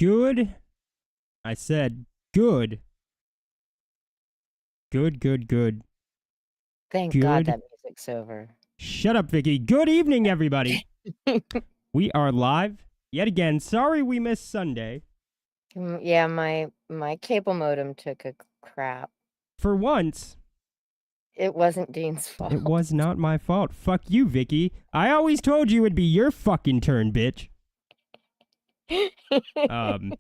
Good. I said good. Good, good, good. Thank God Good. that music's over. Shut up, Vicky. Good evening, everybody. We are live yet again. Sorry we missed Sunday. Yeah, my cable modem took a crap. For once, It wasn't Dean's fault. it was not my fault. Fuck you, Vicky. I always told you it'd be your fucking turn, bitch. Um,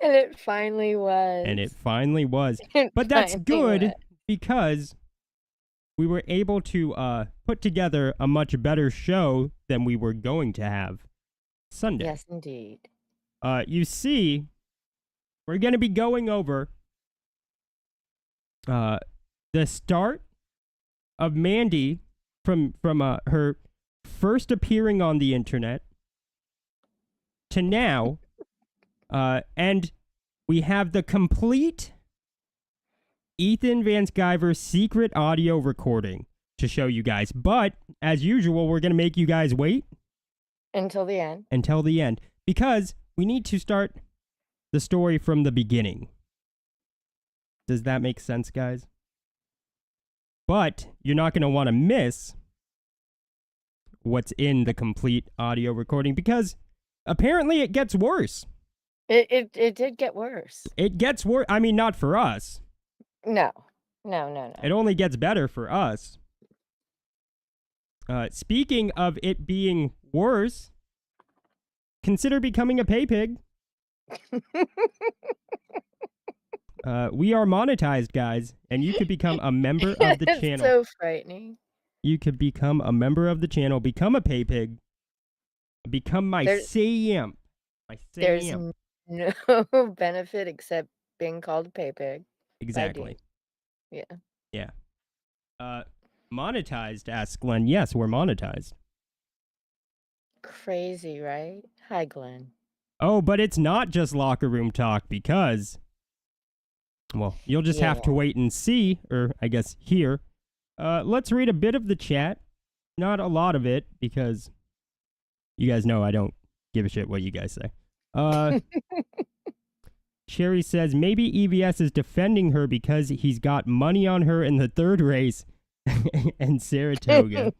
And it finally was. and it finally was. It But that's finally good was. because we were able to put together a much better show than we were going to have Sunday. Yes, indeed. You see, we're going to be going over the start of Mandy from her first appearing on the internet to now, and we have the complete Ethan Van Sciver secret audio recording to show you guys. But as usual, we're going to make you guys wait Until the end. until the end because we need to start the story from the beginning. Does that make sense, guys? But you're not going to want to miss what's in the complete audio recording because apparently it gets worse. It did get worse. It gets worse. I mean, not for us. No. It only gets better for us. Speaking of it being worse, consider becoming a pay pig. We are monetized, guys, and you could become a member of the channel. It's so frightening. You could become a member of the channel, become a pay pig, become my Sam. There's no benefit except being called a pay pig. Exactly. Yeah. Yeah. Monetized, asks Glenn. Yes, we're monetized. Crazy, right? Hi, Glenn. Oh, but it's not just locker room talk because, well, you'll just have to wait and see, or I guess hear. Let's read a bit of the chat. Not a lot of it because you guys know I don't give a shit what you guys say. Cherry says maybe EVS is defending her because he's got money on her in the third race and Saratoga.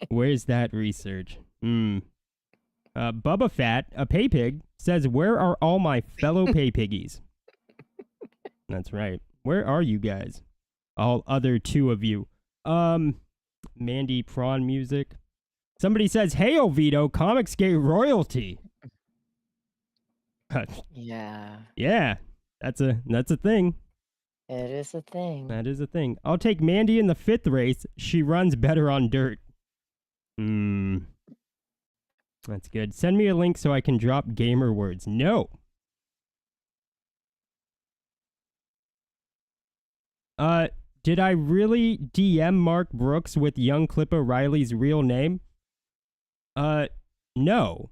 Where's that research? Bubba Fat, a pay pig, says, where are all my fellow pay piggies? That's right. Where are you guys? All other two of you. Mandy Prawn Music. Somebody says, hey, Oviedo, Comicsgate royalty. Yeah. Yeah, that's a thing. It is a thing. That is a thing. I'll take Mandy in the fifth race. She runs better on dirt. That's good. Send me a link so I can drop gamer words. No. Did I really DM Mark Brooks with young Clippa Riley's real name? No.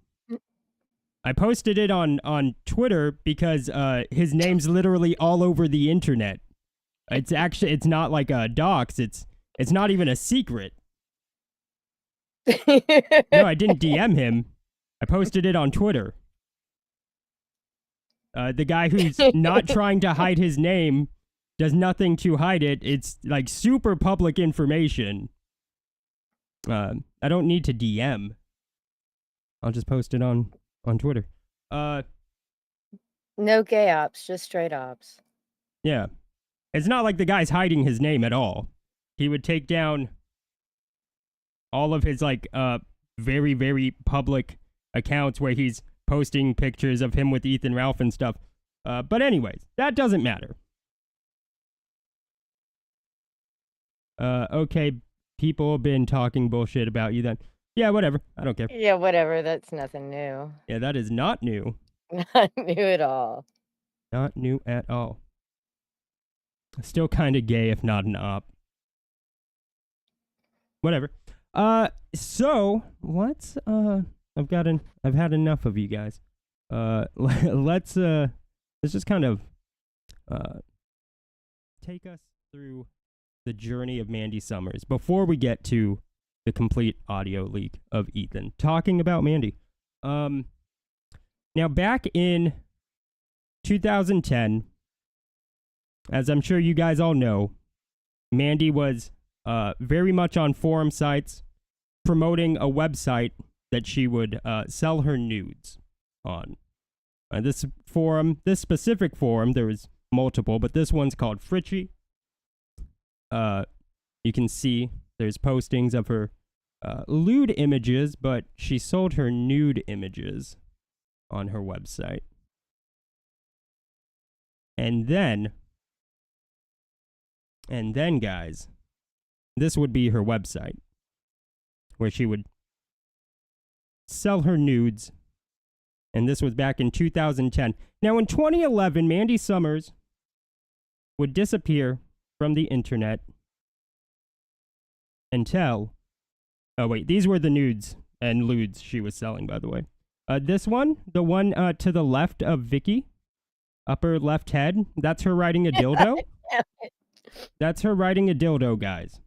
I posted it on Twitter because his name's literally all over the internet. It's not like a dox. It's not even a secret. No, I didn't DM him. I posted it on Twitter. The guy who's not trying to hide his name does nothing to hide it. It's like super public information. I don't need to DM. I'll just post it on Twitter. No gay ops, just straight ops. Yeah. It's not like the guy's hiding his name at all. He would take down all of his very, very public accounts where he's posting pictures of him with Ethan Ralph and stuff. But anyways, that doesn't matter. Okay, people have been talking bullshit about you then. Yeah, whatever. I don't care. Yeah, whatever. That's nothing new. Yeah, that is not new. Not new at all. Not new at all. Still kind of gay, if not an op. Whatever. So let's I've had enough of you guys. Let's just kind of take us through the journey of Mandy Summers before we get to the complete audio leak of Ethan talking about Mandy. Now back in 2010, as I'm sure you guys all know, Mandy was very much on forum sites promoting a website that she would sell her nudes on. This specific forum, there was multiple, but this one's called Fritchie. You can see there's postings of her lewd images, but she sold her nude images on her website. And then, guys, this would be her website, where she would sell her nudes. And this was back in 2010. Now, in 2011, Mandy Summers would disappear from the internet until... Oh, wait, these were the nudes and lewds she was selling, by the way. This one, the one to the left of Vicky, upper left head, that's her riding a dildo. That's her riding a dildo, guys.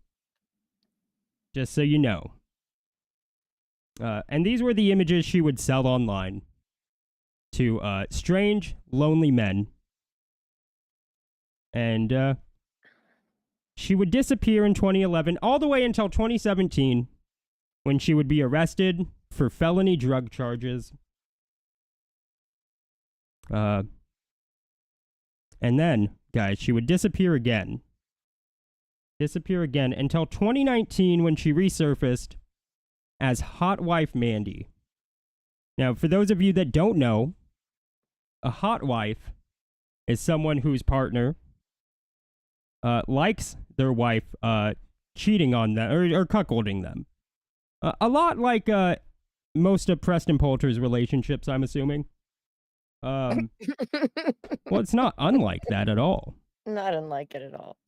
Just so you know. And these were the images she would sell online to strange, lonely men. And she would disappear in 2011 all the way until 2017, when she would be arrested for felony drug charges. And then, guys, she would disappear again. Disappear again until 2019, when she resurfaced as Hot Wife Mandy. Now, for those of you that don't know, a hot wife is someone whose partner likes their wife cheating on them or cuckolding them. A lot like most of Preston Poulter's relationships, I'm assuming. Well, it's not unlike that at all. Not unlike it at all.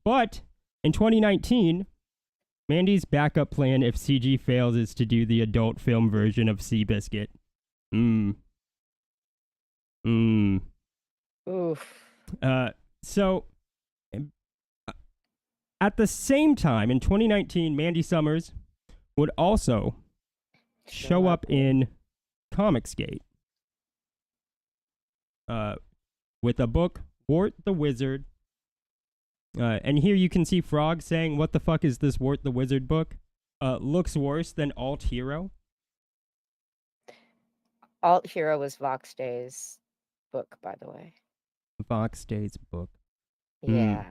But in 2019, Mandy's backup plan if CG fails is to do the adult film version of Seabiscuit. Oof. So, at the same time, in 2019, Mandy Summers would also show up in Comicsgate with a book, Wart the Wizard. And here you can see Frog saying, "What the fuck is this Wart the Wizard book? Looks worse than Alt Hero." Alt Hero was Vox Day's book, by the way. Vox Day's book. Yeah.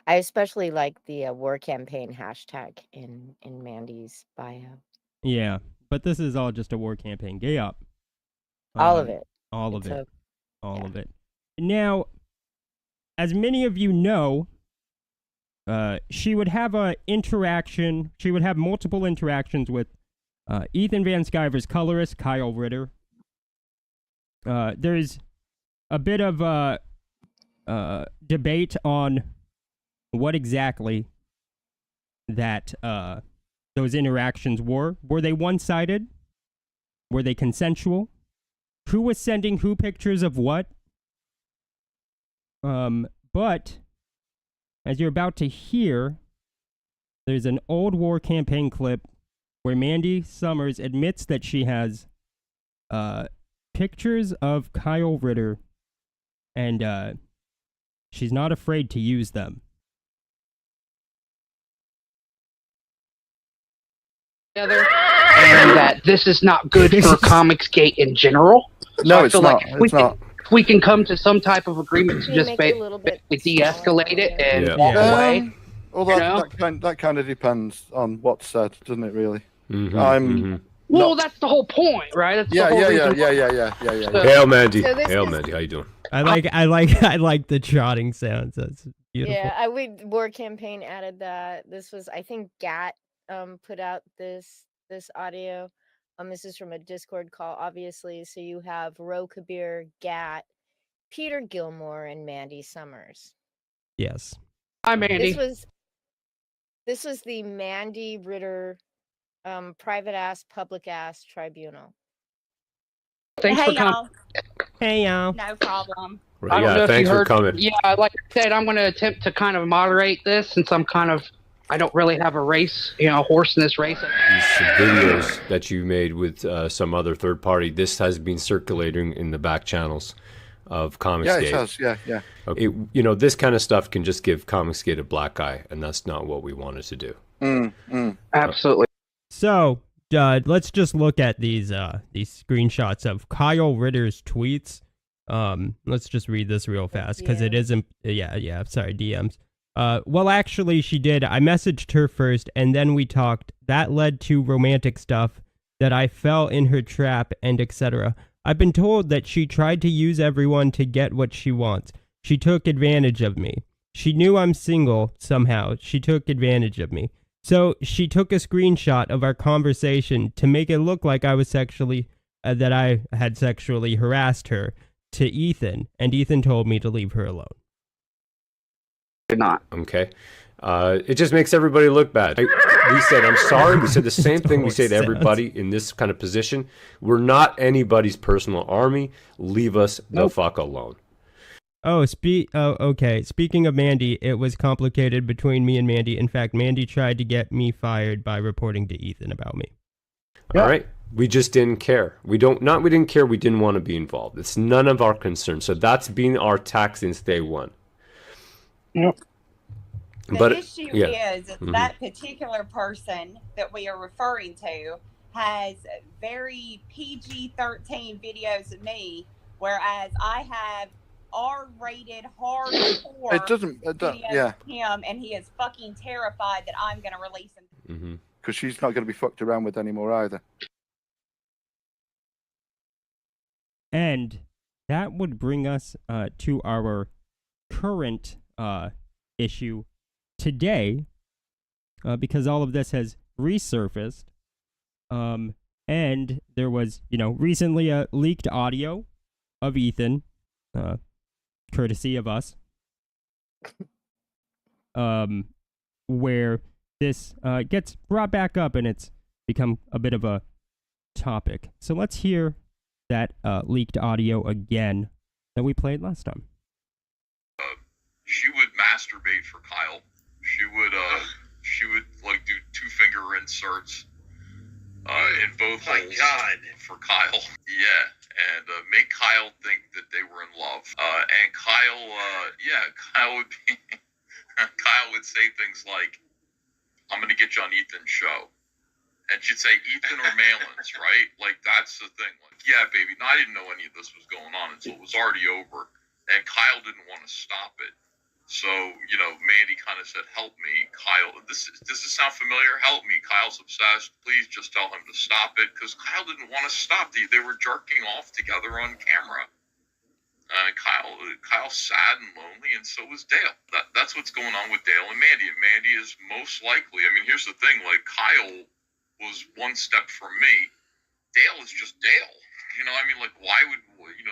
I especially like the war campaign hashtag in Mandy's bio. Yeah, but this is all just a war campaign. Gay up. All of it. All of it. All of it. Now, as many of you know, she would have a interaction. She would have multiple interactions with Ethan Van Sciver's colorist, Kyle Ritter. There's a bit of debate on what exactly that those interactions were. Were they one-sided? Were they consensual? Who was sending who pictures of what? But as you're about to hear, there's an old war campaign clip where Mandy Summers admits that she has pictures of Kyle Ritter, and she's not afraid to use them. And that this is not good for Comicsgate in general. No, so it's not. Like if we can come to some type of agreement to just basically de-escalate it and walk away. Well, that kind of depends on what's said, doesn't it? Really. Well, that's the whole point, right? That's yeah. Hail, Mandy. Hail, Mandy. How you doing? I like the trotting sounds. That's beautiful. Yeah, war campaign added that. This was, I think, Gat put out this audio. This is from a Discord call, obviously. So you have Ro Kabir, Gat, Peter Gilmore, and Mandy Summers. Yes. Hi, Mandy. This was the Mandy Ritter private ass, public ass tribunal. Thanks for coming. Hey, y'all. No problem. I don't know if thanks you heard, for coming. Yeah, like I said, I'm going to attempt to kind of moderate this since I don't really have a race, horse in this race. These videos that you made with some other third party, this has been circulating in the back channels. of Comicsgate. Yeah, it has. Yeah. Okay. This kind of stuff can just give Comicsgate a black eye, and that's not what we wanted to do. Absolutely. So let's just look at these screenshots of Kyle Ritter's tweets. Let's just read this real fast because it isn't. Yeah. Sorry, DMs. Well, actually, she did. I messaged her first, and then we talked. That led to romantic stuff. That I fell in her trap, and etc. I've been told that she tried to use everyone to get what she wants. She took advantage of me. She knew I'm single somehow. She took advantage of me. So she took a screenshot of our conversation to make it look like I was that I had sexually harassed her to Ethan, and Ethan told me to leave her alone. Did not. Okay. It just makes everybody look bad. We said, I'm sorry. We said the same thing we say to everybody in this kind of position. We're not anybody's personal army. Leave us the fuck alone. Oh, okay. Speaking of Mandy, it was complicated between me and Mandy. In fact, Mandy tried to get me fired by reporting to Ethan about me. All right. We just didn't care. We didn't care. We didn't want to be involved. It's none of our concern. So that's been our tack since day one. Yep. The issue is that particular person that we are referring to has very PG-13 videos of me, whereas I have R-rated hardcore videos of him, and he is fucking terrified that I'm going to release him. Because she's not going to be fucked around with anymore either. And that would bring us to our current issue today, because all of this has resurfaced. And there was, recently a leaked audio of Ethan, courtesy of us, where this gets brought back up and it's become a bit of a topic. So let's hear that leaked audio again that we played last time. She would masturbate for Kyle. She would like do 2-finger inserts in both holes for Kyle. Yeah, and make Kyle think that they were in love. And Kyle would be, Kyle would say things like, "I'm gonna get you on Ethan's show," and she'd say Ethan or Malin's, right? Like that's the thing. Like, yeah, baby. No, I didn't know any of this was going on until it was already over, and Kyle didn't want to stop it. So, Mandy kind of said, "Help me, Kyle. Does this sound familiar? Help me. Kyle's obsessed. Please just tell him to stop it." Because Kyle didn't want to stop. They were jerking off together on camera. And Kyle's sad and lonely, and so was Dale. That's what's going on with Dale and Mandy. And Mandy is most likely, here's the thing, like Kyle was one step from me. Dale is just Dale. Like why would, you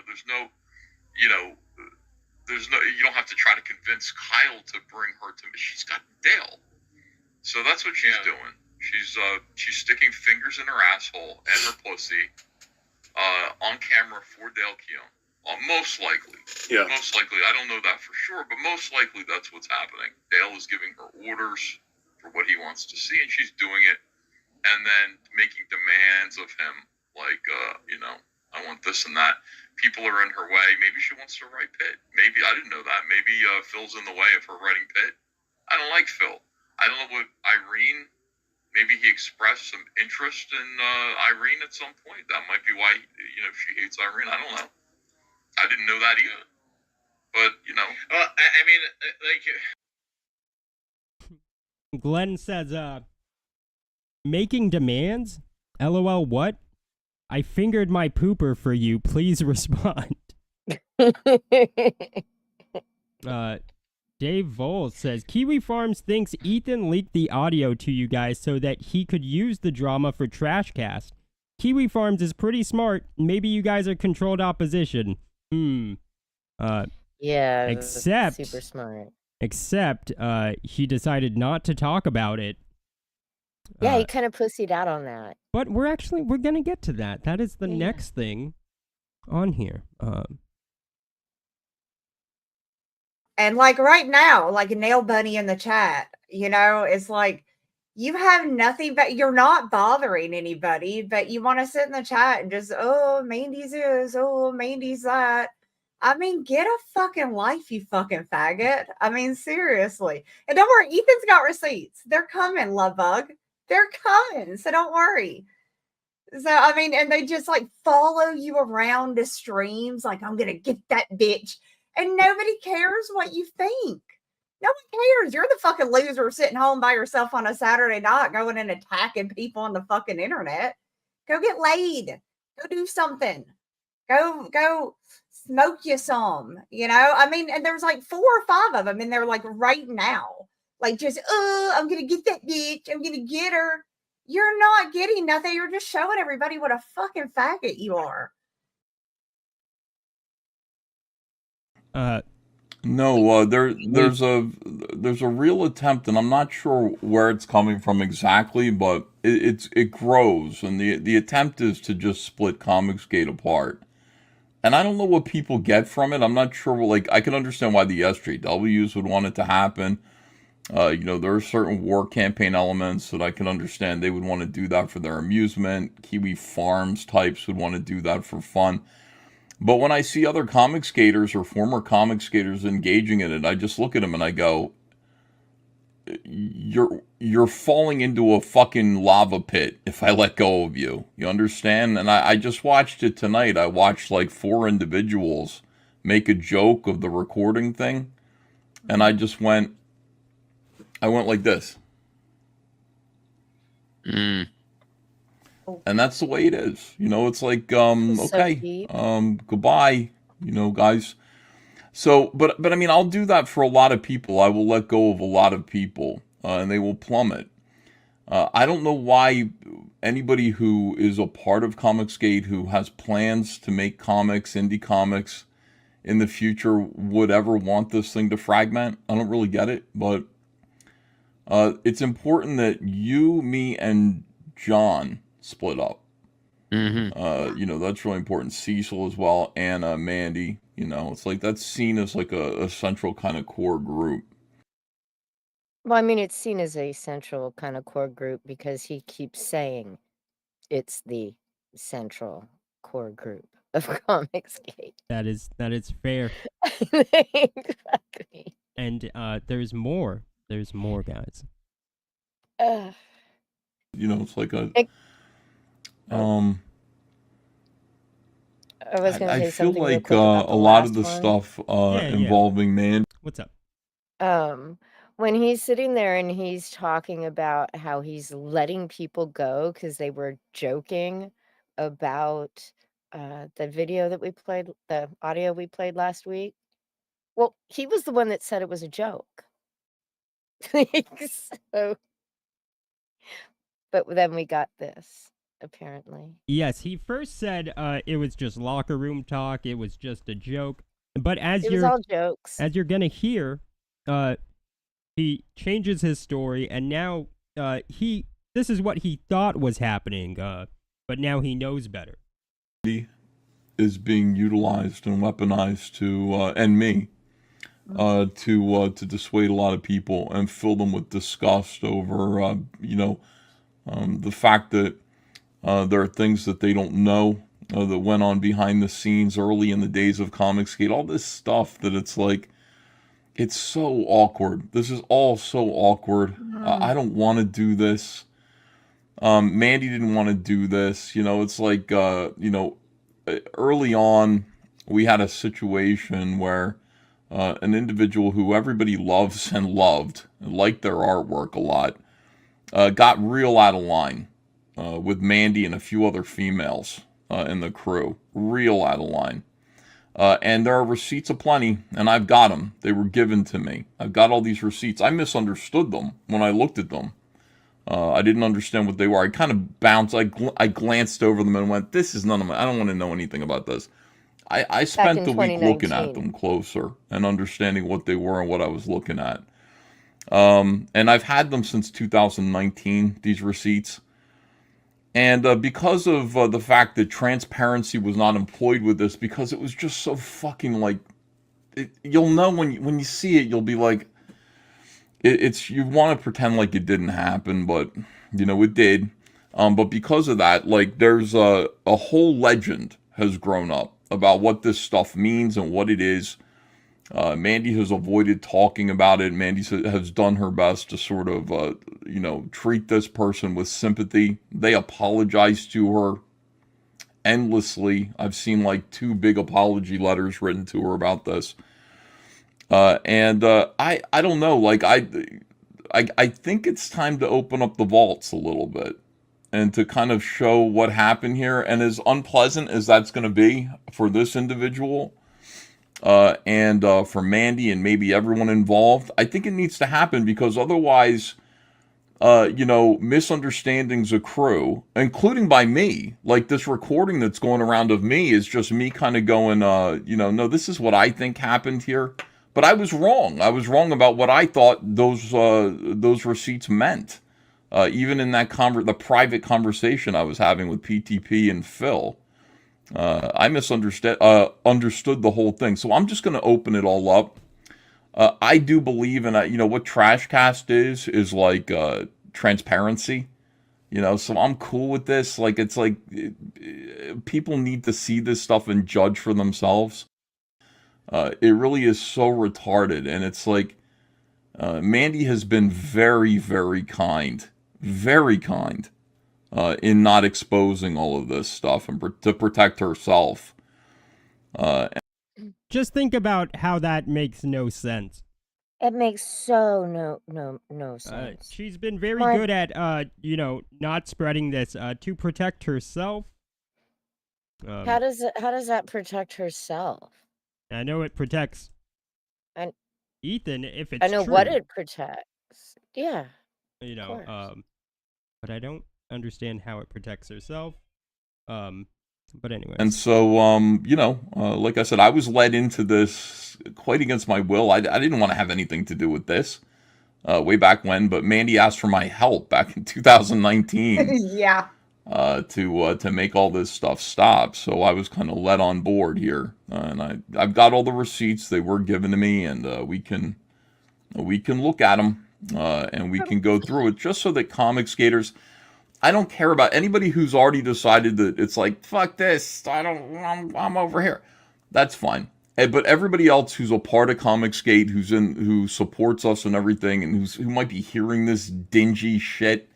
don't have to try to convince Kyle to bring her to me. She's got Dale. So that's what she's doing. She's sticking fingers in her asshole and her pussy on camera for Dale Keown. Most likely. Yeah. Most likely. I don't know that for sure, but most likely that's what's happening. Dale is giving her orders for what he wants to see, and she's doing it, and then making demands of him, like, I want this and that. People are in her way. Maybe she wants to write Pitt. Maybe, I didn't know that. Maybe Phil's in the way of her writing Pitt. I don't like Phil. I don't know what Irene, maybe he expressed some interest in Irene at some point. That might be why, she hates Irene. I don't know. I didn't know that either. But, Well, Glenn says, making demands? LOL, what? I fingered my pooper for you. Please respond. Dave Voles says, Kiwi Farms thinks Ethan leaked the audio to you guys so that he could use the drama for Trashcast. Kiwi Farms is pretty smart. Maybe you guys are controlled opposition. Yeah, except super smart. Except he decided not to talk about it. Yeah, he kind of pussied out on that. But we're gonna get to that. That is the next thing on here. And like right now, like a Nail Bunny in the chat, it's like you have nothing, but you're not bothering anybody, but you want to sit in the chat and just, oh, Mandy's this, oh, Mandy's that. I mean, get a fucking life, you fucking faggot. I mean, seriously. And don't worry, Ethan's got receipts. They're coming, love bug. They're coming. So don't worry. So, I mean, and they just like follow you around the streams, like, I'm going to get that bitch. And nobody cares what you think. No one cares. You're the fucking loser sitting home by yourself on a Saturday night going and attacking people on the fucking internet. Go get laid. Go do something. Go smoke you some, you know? I mean, and there's like 4 or 5 of them, and they're like right now. Like just, I'm going to get that bitch. I'm going to get her. You're not getting nothing. You're just showing everybody what a fucking faggot you are. No, there's a real attempt, and I'm not sure where it's coming from exactly, but it grows, and the attempt is to just split Comicsgate apart. And I don't know what people get from it. I'm not sure. Like, I can understand why the SJWs would want it to happen. There are certain war campaign elements that I can understand. They would want to do that for their amusement. Kiwi Farms types would want to do that for fun. But when I see other comic skaters or former comic skaters engaging in it, I just look at them and I go, you're falling into a fucking lava pit if I let go of you. You understand? And I just watched it tonight. I watched like 4 individuals make a joke of the recording thing. And I went like this. And that's the way it is. It's like, okay, goodbye, guys. So, but I mean, I'll do that for a lot of people. I will let go of a lot of people, and they will plummet. I don't know why anybody who is a part of Comicsgate, who has plans to make comics, indie comics, in the future would ever want this thing to fragment. I don't really get it, but it's important that you, me, and John split up. That's really important. Cecil as well, Anna, Mandy. It's like that's seen as like a central kind of core group. Well, I mean, it's seen as a central kind of core group because he keeps saying it's the central core group of Comicsgate. That is fair. Exactly. And there's more. There's more, guys. It's like a. I was going to say I feel something real like quick about a the lot of last the one. stuff involving Mandy. What's up? When he's sitting there and he's talking about how he's letting people go because they were joking about the video that we played, the audio we played last week. Well, he was the one that said it was a joke. So, but then we got this, apparently. Yes, he first said it was just locker room talk. It was just a joke. But It was all jokes. As you're gonna hear, he changes his story, and now this is what he thought was happening, but now he knows better. Is being utilized and weaponized to and me to dissuade a lot of people and fill them with disgust over the fact that there are things that they don't know that went on behind the scenes early in the days of Comicsgate. All this stuff that it's like, it's so awkward. This is all so awkward. I don't want to do this. Mandy didn't want to do this. It's like, early on, we had a situation where an individual who everybody loves and liked their artwork a lot, got real out of line with Mandy and a few other females in the crew. Real out of line. And there are receipts aplenty, and I've got them. They were given to me. I've got all these receipts. I misunderstood them when I looked at them. I didn't understand what they were. I kind of bounced. I glanced over them and went, this is none of my... I don't want to know anything about this. I spent the week looking at them closer and understanding what they were and what I was looking at. And I've had them since 2019, these receipts. And because of the fact that transparency was not employed with this, because it was just so fucking like... you'll know when you see it, you'll be like... It's you want to pretend like it didn't happen, but, it did. But because of that, like, there's a whole legend has grown up about what this stuff means and what it is. Mandy has avoided talking about it. Mandy has done her best to sort of, treat this person with sympathy. They apologize to her endlessly. I've seen like 2 big apology letters written to her about this. I don't know. Like I think it's time to open up the vaults a little bit and to kind of show what happened here. And as unpleasant as that's going to be for this individual, and for Mandy and maybe everyone involved, I think it needs to happen because otherwise, misunderstandings accrue, including by me. Like this recording that's going around of me is just me kind of going, no, this is what I think happened here. But I was wrong. I was wrong about what I thought those receipts meant. Even in that the private conversation I was having with PTP and Phil, I misunderstood understood the whole thing. So I'm just going to open it all up. I do believe in what Trashcast is like transparency. So I'm cool with this. Like it's like people need to see this stuff and judge for themselves. It really is so retarded, and it's like Mandy has been very, very kind, in not exposing all of this stuff and to protect herself. Just think about how that makes no sense. It makes no sense. She's been very good at, not spreading this to protect herself. How does that protect herself? I know it protects Ethan if it's I know true. what it protects. Yeah. But I don't understand how it protects herself. But anyway. And so, like I said, I was led into this quite against my will. I didn't want to have anything to do with this way back when, but Mandy asked for my help back in 2019. Yeah. To make all this stuff stop. So I was kind of led on board here, and I've got all the receipts. They were given to me, and we can look at them, and we can go through it just so that comic skaters. I don't care about anybody who's already decided that it's like, fuck this, I'm over here. That's fine. But everybody else who's a part of Comic Skate, who supports us and everything, and who might be hearing this dingy shit,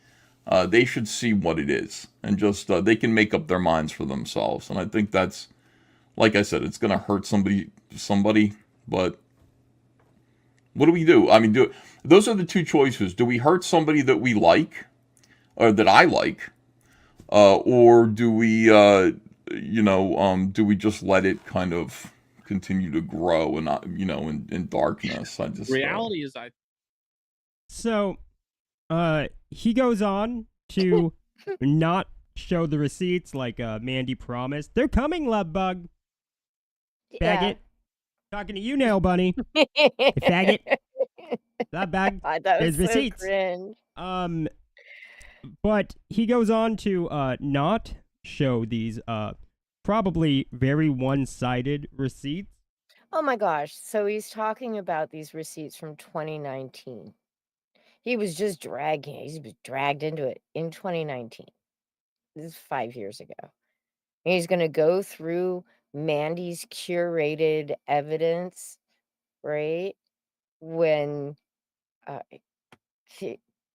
they should see what it is. And just, they can make up their minds for themselves. And I think that's, like I said, it's going to hurt somebody, but what do we do? I mean, those are the 2 choices. Do we hurt somebody that we like? Or that I like, or do we, do we just let it kind of continue to grow and not, in darkness? I just reality is So, he goes on to not show the receipts like Mandy promised. They're coming, love bug. Faggot. Talking to you, Nail Bunny. You faggot. That bag. There's so receipts. Cringe. But he goes on to not show these probably very one-sided receipts. Oh my gosh. So he's talking about these receipts from 2019. He was just he's been dragged into it in 2019. This is 5 years ago. And he's going to go through Mandy's curated evidence, right? When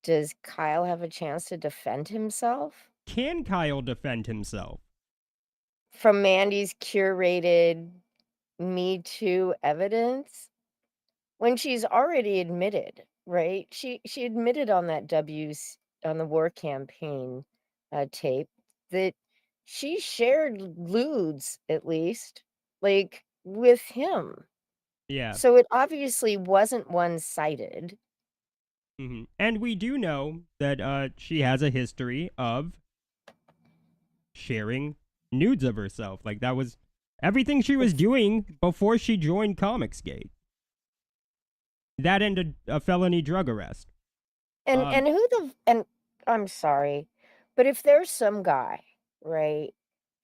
does Kyle have a chance to defend himself? Can Kyle defend himself? From Mandy's curated Me Too evidence? When she's already admitted, right? She admitted on that on the war campaign tape that she shared lewds, at least, like, with him. Yeah. So it obviously wasn't one-sided. Mm-hmm. And we do know that she has a history of sharing nudes of herself. Like, that was everything she was doing before she joined Comicsgate. That ended a felony drug arrest. And I'm sorry, but if there's some guy, right,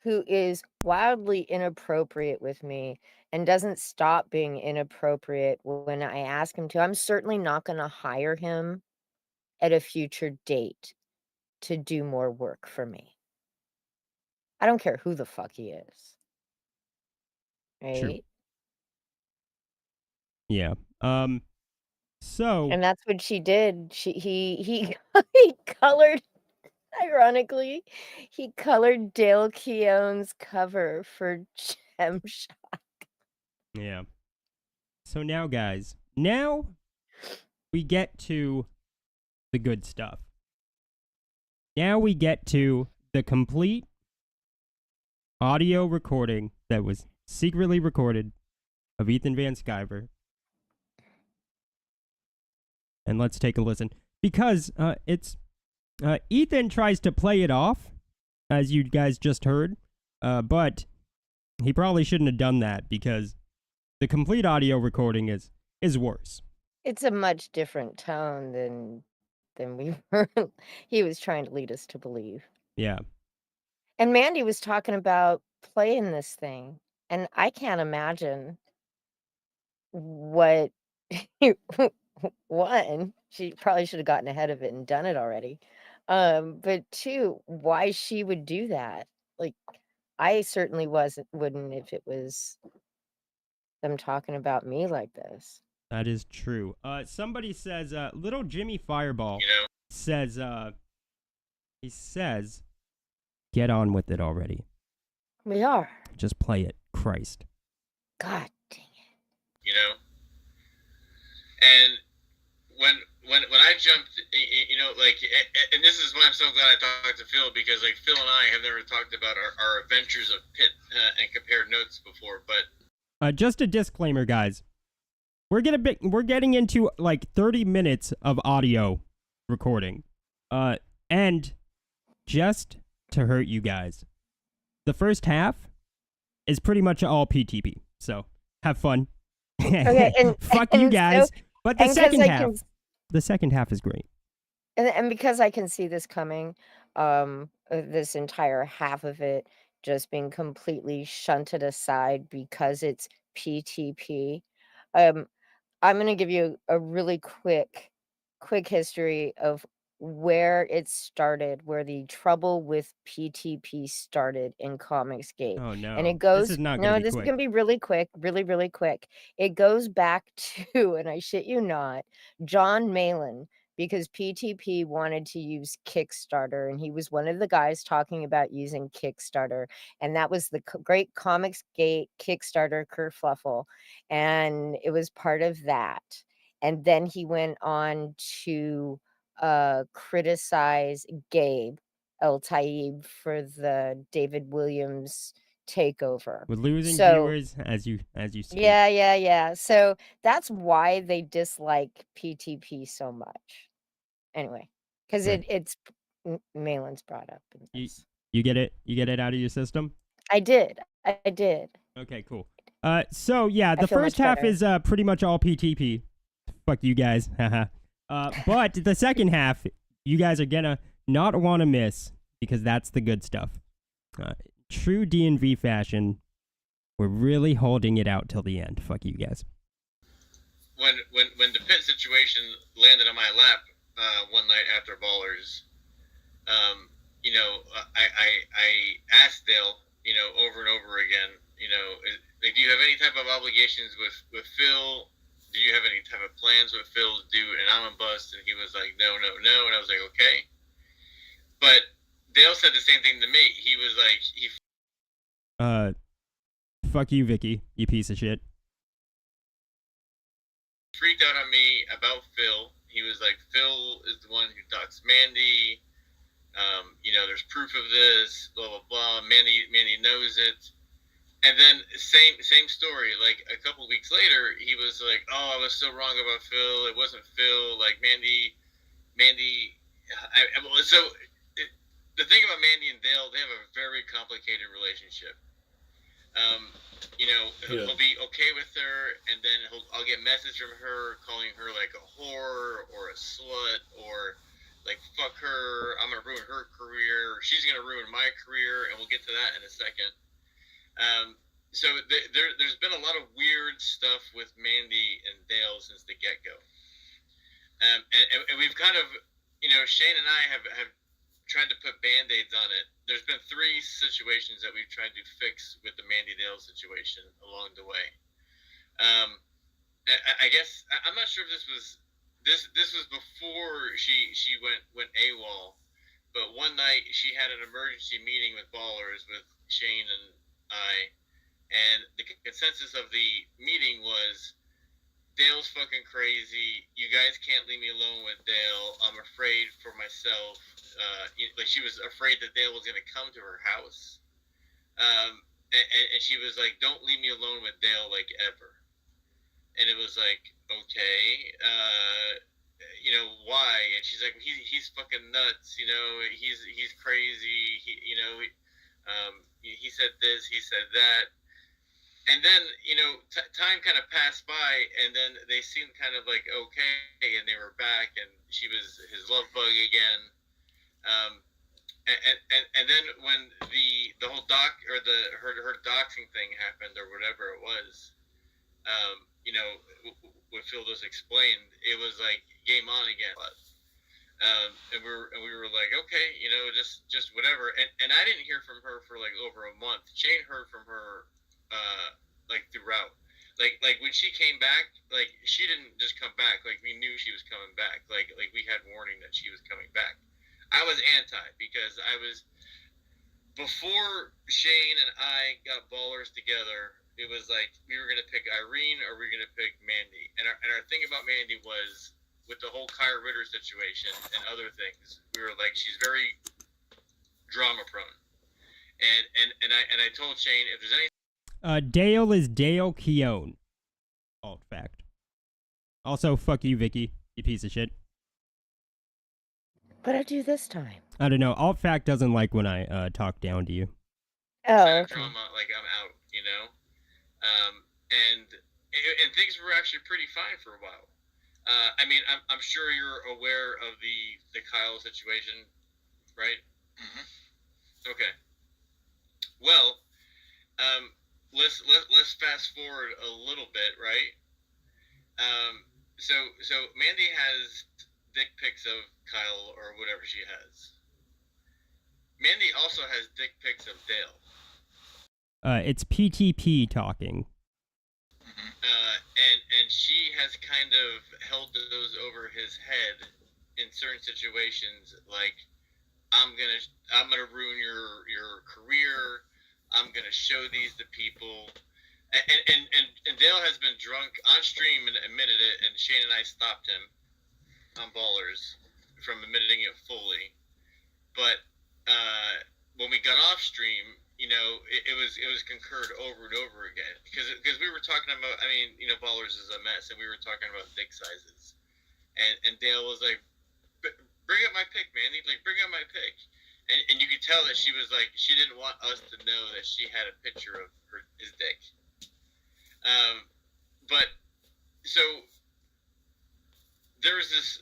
who is wildly inappropriate with me and doesn't stop being inappropriate when I ask him to, I'm certainly not going to hire him at a future date to do more work for me. I don't care who the fuck he is. right? True. Yeah. So. And that's what she did. He colored. Ironically, he colored Dale Keown's cover for Gem Yeah. So now, guys, now we get to the good stuff. Now we get to the complete audio recording that was secretly recorded of Ethan Van Sciver. And let's take a listen. Because it's Ethan tries to play it off, as you guys just heard, but he probably shouldn't have done that because the complete audio recording is worse. It's a much different tone than we were. He was trying to lead us to believe. Yeah. And Mandy was talking about playing this thing, and I can't imagine what one, she probably should have gotten ahead of it and done it already. But two, why she would do that. Like, I certainly wouldn't if it was them talking about me like this. That is true. Somebody says, little Jimmy Fireball says, he says, get on with it already. We are. Just play it. Christ. God dang it. You know? And when I jumped, you know, like, and this is why I'm so glad I talked to Phil, because, like, Phil and I have never talked about our adventures of Pitt and compared notes before, but... just a disclaimer, guys. We're getting into, like, 30 minutes of audio recording. And just to hurt you guys, the first half is pretty much all PTP, so have fun. Okay, and fuck you guys. So, but the second half is great. And because I can see this coming, this entire half of it just being completely shunted aside because it's PTP. I'm going to give you a really quick history of where it started, where the trouble with PTP started in Comicsgate. Oh no. And it goes, this is not no, gonna be this quick. is going to be really quick, really quick. It goes back to, and I shit you not, John Malin, because PTP wanted to use Kickstarter, and he was one of the guys talking about using Kickstarter, and that was the great Comicsgate Kickstarter kerfluffle, and it was part of that. And then he went on to criticize Gabe El Taib for the David Williams takeover. With losing viewers as you speak. Yeah. So that's why they dislike PTP so much. Anyway, because it's Malin's brought up. You get it? You get it out of your system? I did. Okay, cool. So yeah, the first half is pretty much all PTP. Fuck you guys. But the second half, you guys are gonna not want to miss because that's the good stuff. True D&V fashion, we're really holding it out till the end. Fuck you guys. When the Pitt situation landed on my lap one night after Ballers, you know, I asked Dale, you know, over and over again, you know, like, do you have any type of obligations with Phil? Do you have any type of plans with Phil to do an omnibus? And he was like, no. And I was like, okay. But Dale said the same thing to me. He was like, fuck you, Vicky, you piece of shit. Freaked out on me about Phil. He was like, Phil is the one who doxed Mandy. You know, there's proof of this, blah, blah, blah. Mandy knows it. And then same story. Like a couple weeks later, he was like, "Oh, I was so wrong about Phil. It wasn't Phil. Like Mandy." So the thing about Mandy and Dale, they have a very complicated relationship. You know, he'll be okay with her, and then I'll get messages from her calling her like a whore or a slut or like fuck her. I'm gonna ruin her career. Or she's gonna ruin my career, and we'll get to that in a second. So there's been a lot of weird stuff with Mandy and Dale since the get-go. And we've kind of, you know, Shane and I have tried to put band-aids on it. There's been 3 situations that we've tried to fix with the Mandy Dale situation along the way. I guess I'm not sure if this was before she went AWOL, but one night she had an emergency meeting with Ballers with Shane and I, and the consensus of the meeting was, Dale's fucking crazy. You guys can't leave me alone with Dale. I'm afraid for myself. Like she was afraid that Dale was gonna come to her house, and she was like, "Don't leave me alone with Dale, like ever." And it was like, okay, why? And she's like, he's fucking nuts. He's crazy. He said this, he said that. And then, time kind of passed by, and then they seemed kind of like okay, and they were back, and she was his love bug again. And then when the whole her doxing thing happened or whatever it was, what Phil just explained, it was like game on again. And we were like, okay, just whatever. And I didn't hear from her for like over a month. Shane heard from her like throughout. Like when she came back, like she didn't just come back. Like we knew she was coming back. Like we had warning that she was coming back. I was anti because I was before Shane and I got Ballers together. It was like we were gonna pick Irene or we were gonna pick Mandy. And our thing about Mandy was with the whole Kyra Ritter situation and other things. We were like, she's very drama prone. And I told Shane if there's any. Dale is Dale Keown. Alt fact. Also, fuck you, Vicky, you piece of shit. What'd I do this time? I don't know. Alt fact doesn't like when I talk down to you. Oh, okay. Drama, like I'm out, and things were actually pretty fine for a while. I mean, I'm sure you're aware of the Kyle situation, right? Mm-hmm. Okay. Well, let's fast forward a little bit, right? So Mandy has dick pics of Kyle or whatever she has. Mandy also has dick pics of Dale. It's PTP talking. And she has kind of held those over his head in certain situations, like I'm gonna ruin your career. I'm gonna show these to people. And Dale has been drunk on stream and admitted it, and Shane and I stopped him on Ballers from admitting it fully. But when we got off stream, it was concurred over and over again because we were talking about. I mean, Ballers is a mess, and we were talking about dick sizes, and Dale was like, "Bring up my pic, Mandy. Like, bring up my pic." And you could tell that she was like, she didn't want us to know that she had a picture of his dick. But so there was this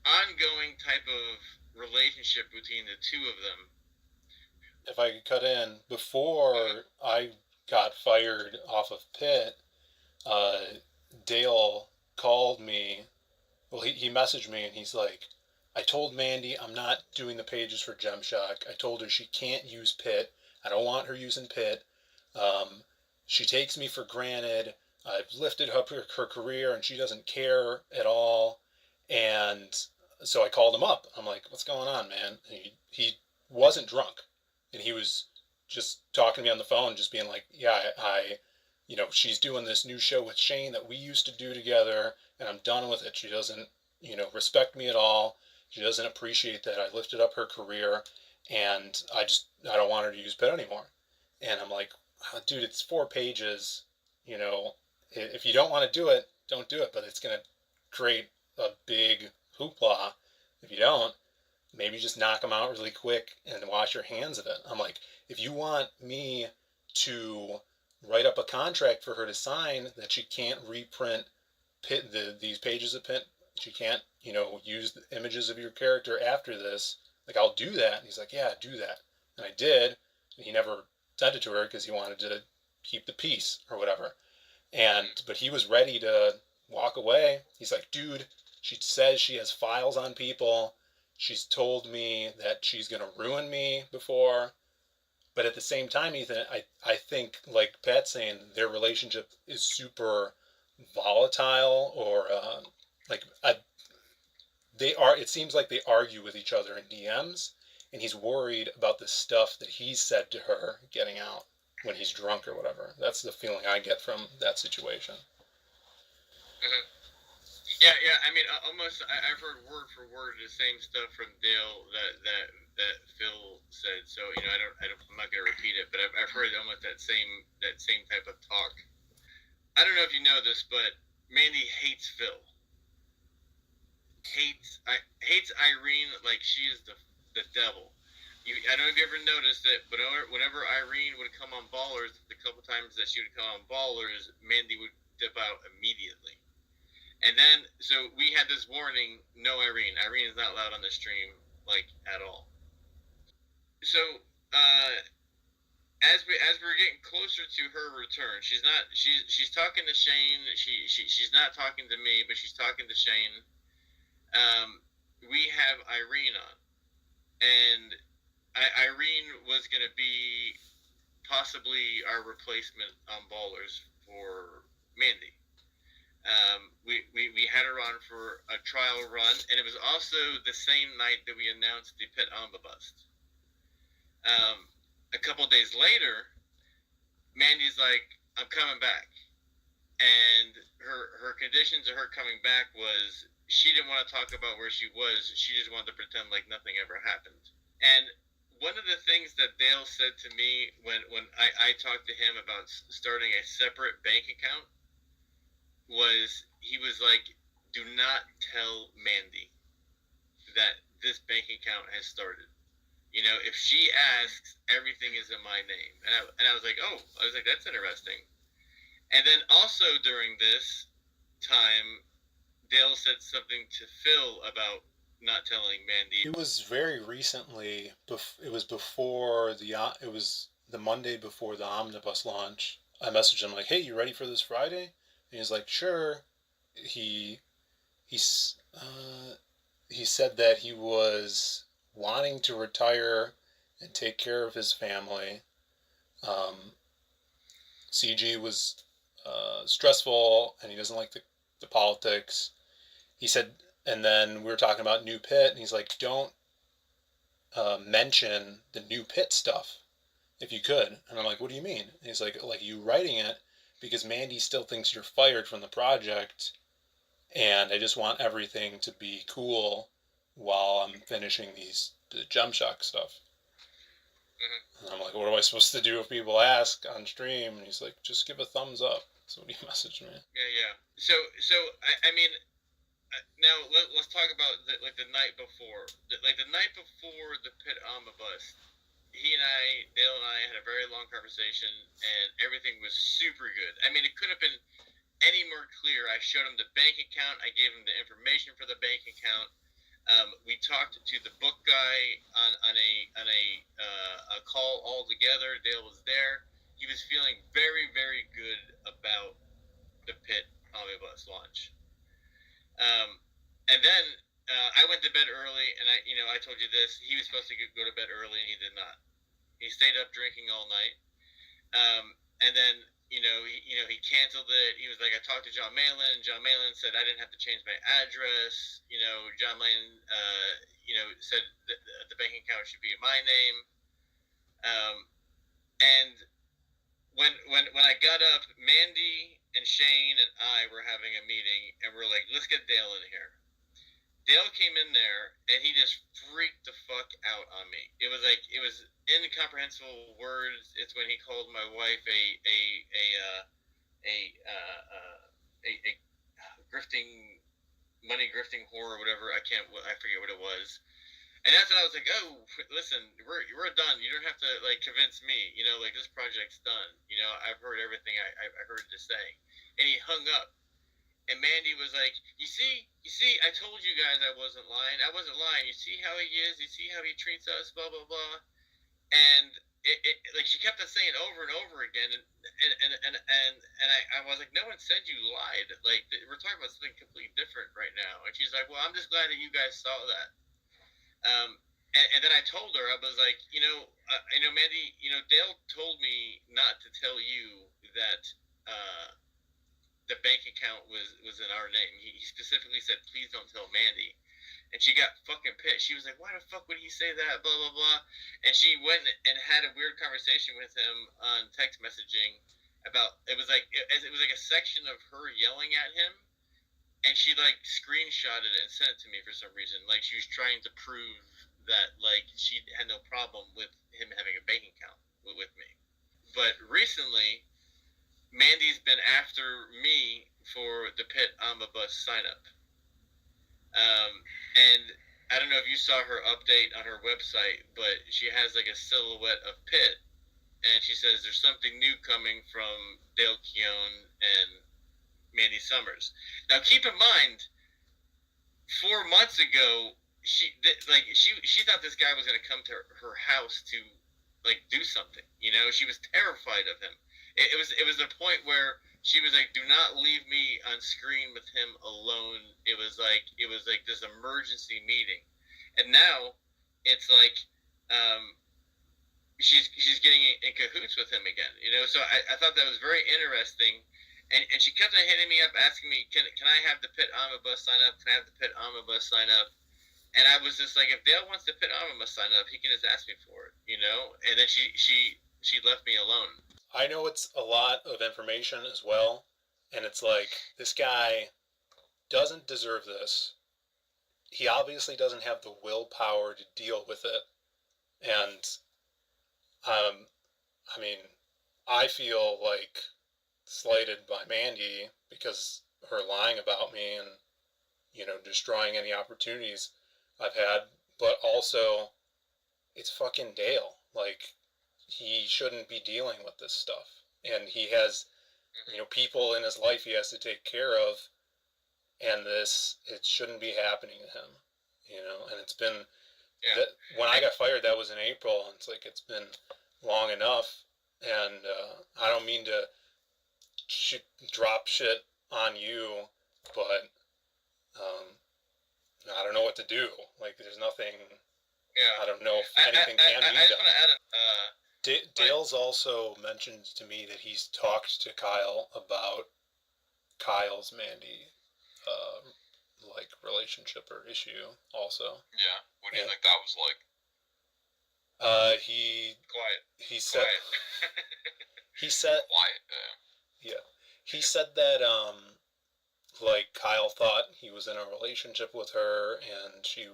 ongoing type of relationship between the two of them. If I could cut in, before I got fired off of Pitt, Dale called me. Well, he messaged me and he's like, I told Mandy I'm not doing the pages for Gemshock. I told her she can't use Pitt. I don't want her using Pitt. She takes me for granted. I've lifted up her career and she doesn't care at all. And so I called him up. I'm like, what's going on, man? And he wasn't drunk. And he was just talking to me on the phone, just being like, yeah, she's doing this new show with Shane that we used to do together, and I'm done with it. She doesn't, respect me at all. She doesn't appreciate that I lifted up her career, and I don't want her to use Pitt anymore. And I'm like, oh, dude, it's 4 pages. If you don't want to do it, don't do it. But it's going to create a big hoopla if you don't. Maybe just knock them out really quick and wash your hands of it. I'm like, if you want me to write up a contract for her to sign that she can't reprint these pages of Pitt, she can't, use the images of your character after this, like, I'll do that. And he's like, yeah, do that. And I did. And he never sent it to her because he wanted to keep the peace or whatever. But he was ready to walk away. He's like, dude, she says she has files on people. she's told me that she's going to ruin me before. But at the same time, Ethan, I think, like Pat's saying, their relationship is super volatile, or it seems like they argue with each other in DMs, and he's worried about the stuff that he's said to her getting out when he's drunk or whatever. That's the feeling I get from that situation. Mm-hmm. Yeah. I mean, almost. I've heard word for word the same stuff from Dale that Phil said. So I'm not gonna repeat it, but I've heard almost that same type of talk. I don't know if you know this, but Mandy hates Phil. Hates Irene like she is the devil. I don't know if you ever noticed it, but whenever Irene would come on Ballers, the couple times that she would come on Ballers, Mandy would dip out immediately. And then, so we had this warning: no Irene. Irene is not allowed on the stream, like, at all. So, as we're getting closer to her return, she's talking to Shane. She's not talking to me, but she's talking to Shane. We have Irene on, and Irene was going to be possibly our replacement on Ballers for Mandy. We had her on for a trial run, and it was also the same night that we announced the Pit Amba bust. A couple days later, Mandy's like, I'm coming back. And her conditions of her coming back was she didn't want to talk about where she was. She just wanted to pretend like nothing ever happened. And one of the things that Dale said to me when I talked to him about starting a separate bank account was, he was like, do not tell Mandy that this bank account has started. If she asks, everything is in my name. And I was like, oh, that's interesting. And then also during this time, Dale said something to Phil about not telling Mandy. It was very recently. It was the Monday before the omnibus launch. I messaged him like, hey, you ready for this Friday? And he's like, sure. He said that he was wanting to retire and take care of his family. CG was stressful, and he doesn't like the politics. He said, and then we were talking about new pit, and he's like, don't mention the new pit stuff if you could. And I'm like, what do you mean? And he's like you writing it because Mandy still thinks you're fired from the project, and I just want everything to be cool while I'm finishing the Jump Shock stuff. Mm-hmm. And I'm like, what am I supposed to do if people ask on stream? And he's like, just give a thumbs up. That's what he messaged me. Yeah. So I mean, now let's talk about the night before. The night before the Pit Omnibus, Dale and I had a very long conversation, and everything was super good. I mean, it couldn't have been any more clear. I showed him the bank account. I gave him the information for the bank account. We talked to the book guy on a call all together. Dale was there. He was feeling very, very good about the Pit Omnibus launch. And then I went to bed early, and I told you this. He was supposed to go to bed early, and he did not. He stayed up drinking all night. And then he canceled it. He was like, I talked to John Malin. John Malin said I didn't have to change my address. John Malin, said the bank account should be in my name. And when I got up, Mandy and Shane and I were having a meeting, and we're like, let's get Dale in here. Dale came in there, and he just freaked the fuck out on me. It was incomprehensible words. It's when he called my wife a money grifting whore or whatever. I forget what it was. And that's when I was like, oh, listen, we're done. You don't have to convince me. This project's done. I've heard everything I heard to say. And he hung up. And Mandy was like, you see, I told you guys I wasn't lying. I wasn't lying. You see how he is? You see how he treats us? Blah, blah, blah. And she kept on saying over and over again. And I was like, no one said you lied. We're talking about something completely different right now. And she's like, well, I'm just glad that you guys saw that. And then I told her, I was like, Mandy, Dale told me not to tell you that the bank account was in our name. He specifically said, please don't tell Mandy. And she got fucking pissed. She was like, why the fuck would he say that? Blah, blah, blah. And she went and had a weird conversation with him on text messaging about, it was like a section of her yelling at him. And she like screenshotted it and sent it to me for some reason. Like she was trying to prove that like she had no problem with him having a bank account with me. But recently, Mandy's been after me for the Pitt Omnibus sign up. And I don't know if you saw her update on her website, but she has like a silhouette of Pitt, and she says there's something new coming from Dale Keown and Mandy Summers. Now keep in mind, 4 months ago, she thought this guy was going to come to her house to like do something. She was terrified of him. It was the point where she was like, "Do not leave me on screen with him alone." It was like this emergency meeting, and now it's like she's getting in cahoots with him again. So I thought that was very interesting, and she kept on hitting me up asking me, "Can I have the Pitt Omnibus sign up? Can I have the Pitt Omnibus sign up?" And I was just like, if Dale wants the Pitt Omnibus sign up, he can just ask me for it, And then she left me alone. I know it's a lot of information as well, and it's like, this guy doesn't deserve this. He obviously doesn't have the willpower to deal with it, and I mean, I feel like slighted by Mandy because her lying about me and destroying any opportunities I've had, but also it's fucking Dale. Like, he shouldn't be dealing with this stuff, and he has people in his life he has to take care of, and it shouldn't be happening to him, and it's been when I got fired, that was in April, and it's like it's been long enough, and I don't mean to drop shit on you, but I don't know what to do. Like, there's nothing. Yeah. I don't know if anything can be done. Dale's also mentioned to me that he's talked to Kyle about Kyle's Mandy, relationship or issue also. Yeah. What do you think that was like? He said. Quiet. He said. Quiet. Yeah. He said that Kyle thought he was in a relationship with her, and she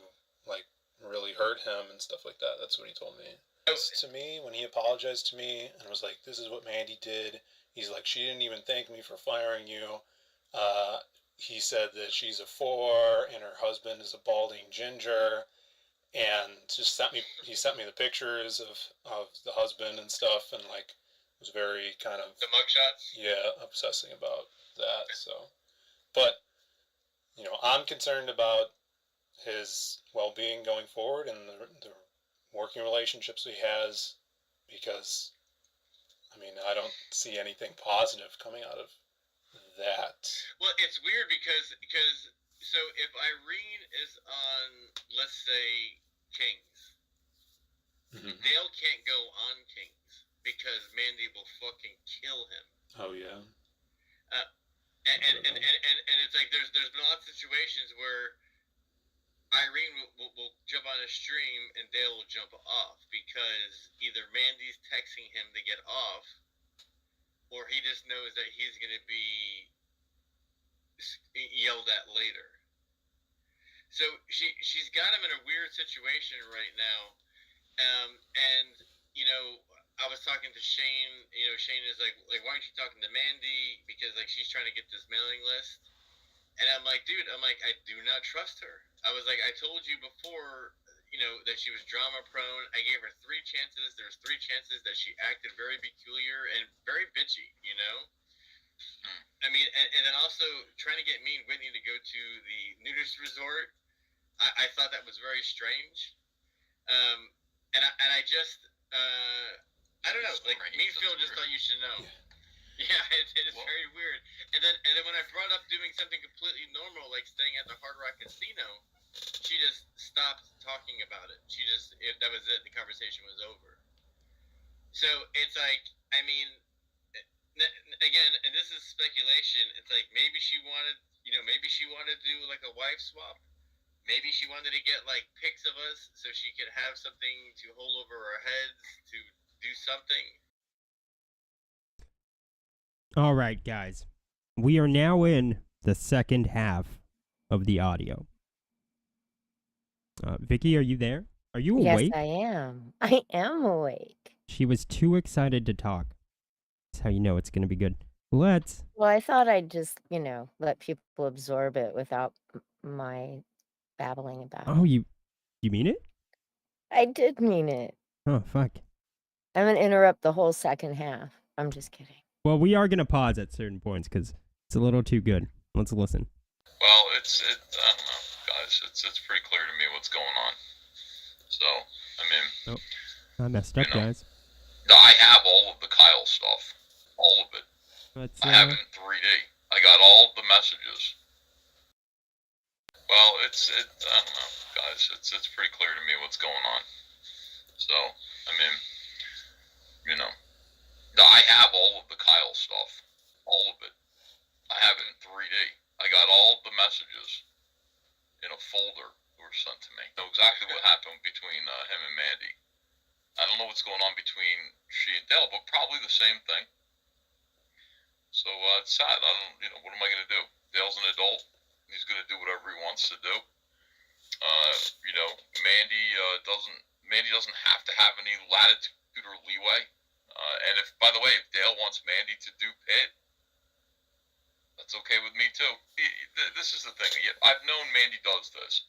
really hurt him and stuff like that. That's what he told me. To me, when he apologized to me and was like, "This is what Mandy did," he's like, "She didn't even thank me for firing you." He said that she's a 4 and her husband is a balding ginger, and he sent me the pictures of the husband and stuff, and was very kind of the mugshots. Obsessing about that. So, but I'm concerned about his well-being going forward and the working relationships he has, because I don't see anything positive coming out of that. Well, it's weird because so if Irene is on, let's say, Kings, Dale can't go on Kings because Mandy will fucking kill him. Oh yeah. And it's like there's been a lot of situations where Irene will jump on a stream and Dale will jump off because either Mandy's texting him to get off, or he just knows that he's going to be yelled at later. So she's got him in a weird situation right now, and I was talking to Shane. Shane is like, why aren't you talking to Mandy? Because she's trying to get this mailing list. And I'm like, dude, I do not trust her. I was like, I told you before, that she was drama prone. I gave her 3 chances. There's 3 chances that she acted very peculiar and very bitchy, I mean, and then also trying to get me and Whitney to go to the nudist resort. I thought that was very strange. And I just, I don't know, me and Phil just thought you should know. Yeah, it is very weird. And then when I brought up doing something completely normal, like staying at the Hard Rock Casino, she just stopped talking about it. That was it. The conversation was over. So it's like, I mean, again, and this is speculation. It's like maybe she wanted, maybe she wanted to do like a wife swap. Maybe she wanted to get like pics of us so she could have something to hold over our heads to do something. All right, guys. We are now in the second half of the audio. Vicky, are you there? Are you awake? Yes, I am. I am awake. She was too excited to talk. That's how you know it's going to be good. Let's. Well, I thought I'd just, let people absorb it without my babbling about Oh, it. you mean it? I did mean it. Oh, fuck. I'm going to interrupt the whole second half. I'm just kidding. Well, we are going to pause at certain points because it's a little too good. Let's listen. Well, I don't know, guys. It's pretty clear to me what's going on. So, I mean... Oh, I messed up, guys. I have all of the Kyle stuff. All of it. I have it in 3D. I got all of the messages. Well, I don't know, guys. It's pretty clear to me what's going on. So, I mean, I have all of the Kyle stuff. All of it. I have it in 3D. I got all of the messages in a folder that were sent to me. I know exactly what happened between him and Mandy. I don't know what's going on between she and Dale, but probably the same thing. So it's sad. What am I going to do? Dale's an adult. He's going to do whatever he wants to do. Mandy doesn't have to have any latitude or leeway. And by the way, if Dale wants Mandy to do Pitt, that's okay with me too. This is the thing. I've known Mandy does this.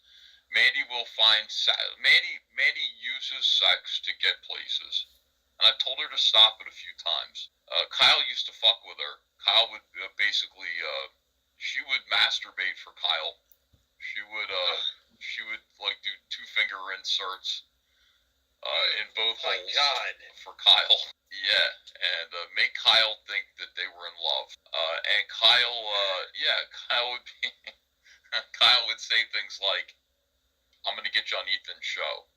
Mandy will find Mandy uses sex to get places, and I've told her to stop it a few times. Kyle used to fuck with her. Kyle would she would masturbate for Kyle. She would like do 2-finger inserts in both holes for Kyle. Yeah, and make Kyle think that they were in love. And Kyle would say things like, "I'm gonna get you on Ethan's show,"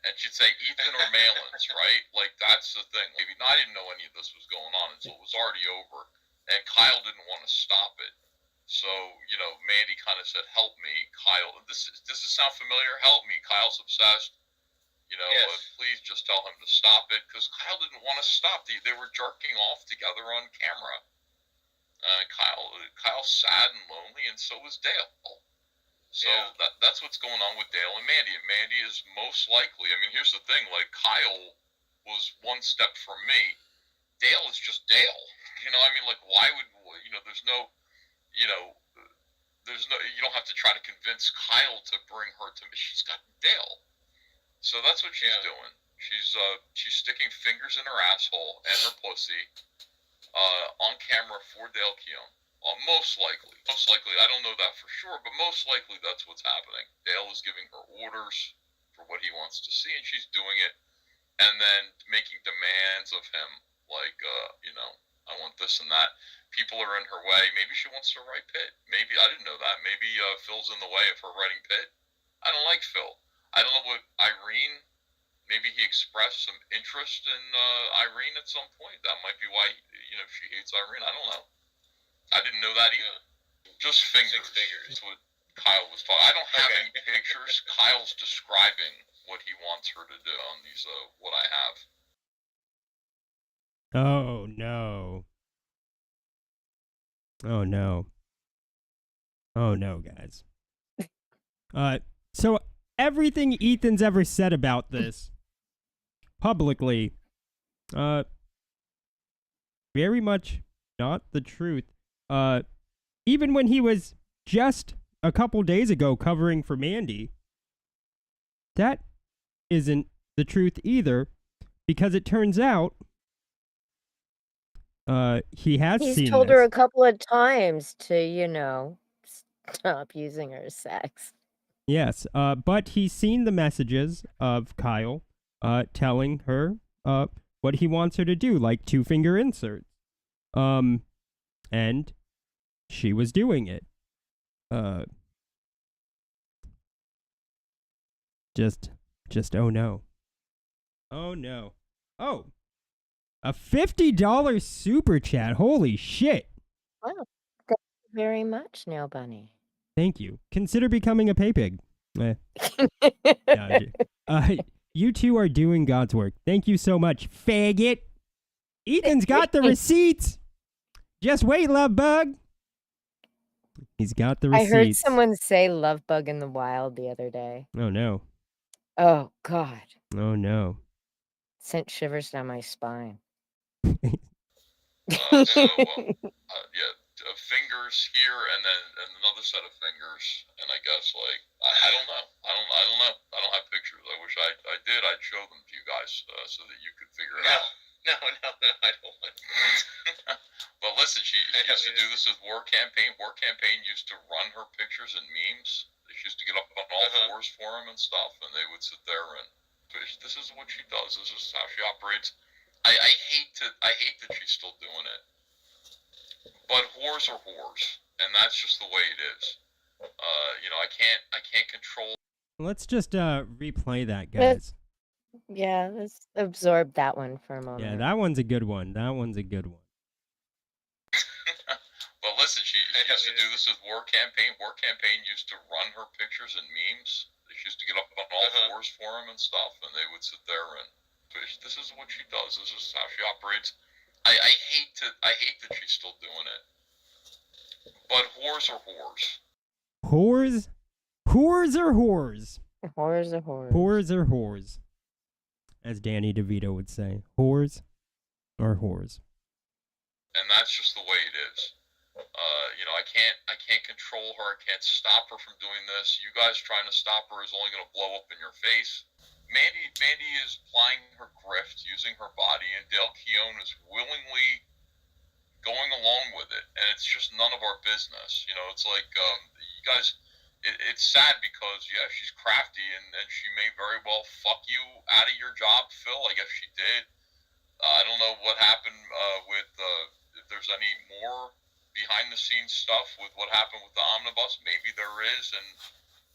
and she'd say Ethan or Malin's, right? Like that's the thing. Maybe I didn't know any of this was going on until it was already over, and Kyle didn't want to stop it. So Mandy kind of said, "Help me, Kyle. Does this sound familiar? Help me, Kyle's obsessed. Yes. Please just tell him to stop it," because Kyle didn't want to stop. They were jerking off together on camera. Kyle's sad and lonely, and so is Dale. So that's what's going on with Dale and Mandy. And Mandy is most likely, I mean, here's the thing, like Kyle was one step from me. Dale is just Dale. Like why would, you don't have to try to convince Kyle to bring her to me. She's got Dale. So that's what she's doing. She's sticking fingers in her asshole and her pussy on camera for Dale Keown. Most likely, I don't know that for sure, but most likely that's what's happening. Dale is giving her orders for what he wants to see, and she's doing it, and then making demands of him, like, I want this and that. People are in her way. Maybe she wants to write Pitt. Maybe, I didn't know that. Maybe Phil's in the way of her writing Pitt. I don't like Phil. I don't know what Irene, maybe he expressed some interest in Irene at some point. That might be why, she hates Irene. I don't know. I didn't know that either. Just fingers. 6 figures. That's what Kyle was talking. I don't have any pictures. Kyle's describing what he wants her to do on these, what I have. Oh, no. Oh, no. Oh, no, guys. So everything Ethan's ever said about this publicly, very much not the truth. Even when he was just a couple days ago covering for Mandy, that isn't the truth either, because it turns out he's told her a couple of times to, stop using her sex. Yes, but he's seen the messages of Kyle telling her what he wants her to do, like 2-finger inserts. And she was doing it. Just oh no. Oh no. Oh. A $50 super chat. Holy shit. Wow. Thank you very much, Nail Bunny. Thank you. Consider becoming a pay pig. You two are doing God's work. Thank you so much, faggot. Ethan's got the receipts. Just wait, love bug. He's got the receipts. I heard someone say love bug in the wild the other day. Oh no. Oh God. Oh no. Sent shivers down my spine. Fingers here and then another set of fingers, and I guess like I don't know. I don't have pictures. I wish I did. I'd show them to you guys so that you could figure it out. No, I don't want to. But listen, she used to do this with War Campaign. War Campaign used to run her pictures and memes. She used to get up on all fours for him and stuff, and they would sit there and fish. This is what she does. This is how she operates. I hate that she's still doing it. But whores are whores, and that's just the way it is. I can't control. Let's just replay that, guys. Let's absorb that one for a moment. Yeah, that one's a good one. That one's a good one. But listen, she used to do this with War Campaign. War Campaign used to run her pictures and memes. She used to get up on all fours for him and stuff, and they would sit there and fish. This is what she does. This is how she operates. I hate that she's still doing it. But whores are whores. Whores? Whores are whores. Whores are whores. Whores are whores. As Danny DeVito would say. Whores are whores. And that's just the way it is. I can't control her. I can't stop her from doing this. You guys trying to stop her is only going to blow up in your face. Mandy is plying her grift, using her body, and Dale Keown is willingly going along with it, and it's just none of our business. It's like you guys. It's sad because she's crafty, and she may very well fuck you out of your job, Phil. I guess she did. I don't know what happened with if there's any more behind the scenes stuff with what happened with the omnibus. Maybe there is, and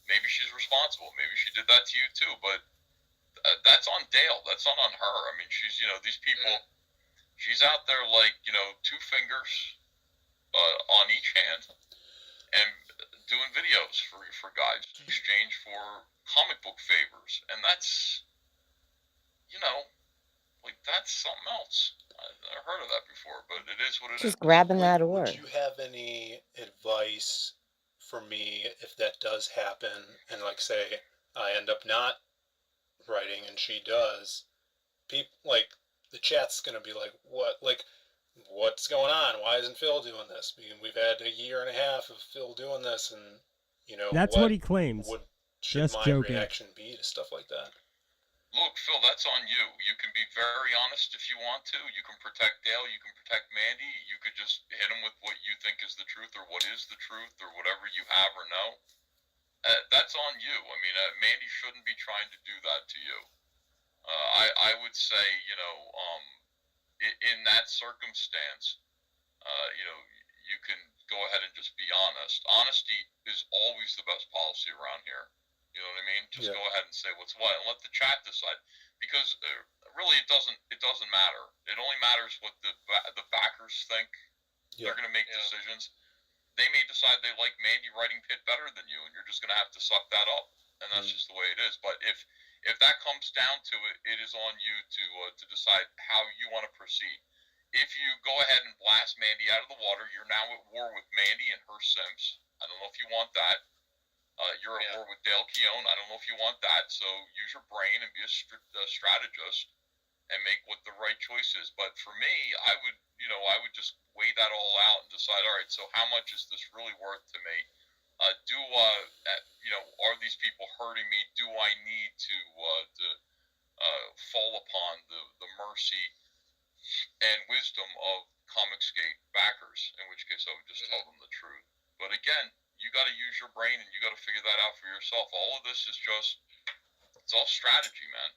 maybe she's responsible. Maybe she did that to you too, but. That's on Dale. That's not on her. I mean, she's, these people, she's out there like, 2 fingers on each hand and doing videos for guys in exchange for comic book favors. And that's, that's something else. I've never heard of that before, but it is what it is. Just grabbing that orb. Do you have any advice for me if that does happen and, say, I end up not writing and she does, the chat's gonna be like, what's going on? Why isn't Phil doing this? We've had a year and a half of Phil doing this, and that's what he claims. What should my reaction be to stuff like that? Look, Phil, that's on you. You can be very honest if you want to. You can protect Dale. You can protect Mandy. You could just hit him with what you think is the truth or what is the truth or whatever you have or know. That's on you. I mean, Mandy shouldn't be trying to do that to you. I would say, in that circumstance, you can go ahead and just be honest. Honesty is always the best policy around here. You know what I mean? Just go ahead and say what's what, and let the chat decide. Because really, it doesn't matter. It only matters what the backers think. They're going to make decisions. They may decide they like Mandy writing Pitt better than you, and you're just going to have to suck that up, and that's just the way it is. But if that comes down to it, it is on you to decide how you want to proceed. If you go ahead and blast Mandy out of the water, you're now at war with Mandy and her Sims. I don't know if you want that. You're at war with Dale Keown. I don't know if you want that. So use your brain and be a strategist and make what the right choice is. But for me, I would just weigh that all out and decide, all right, so how much is this really worth to me? Are these people hurting me? Do I need to fall upon the mercy and wisdom of Comicsgate backers? In which case, I would just tell them the truth. But again, you got to use your brain and you got to figure that out for yourself. All of this is it's all strategy, man.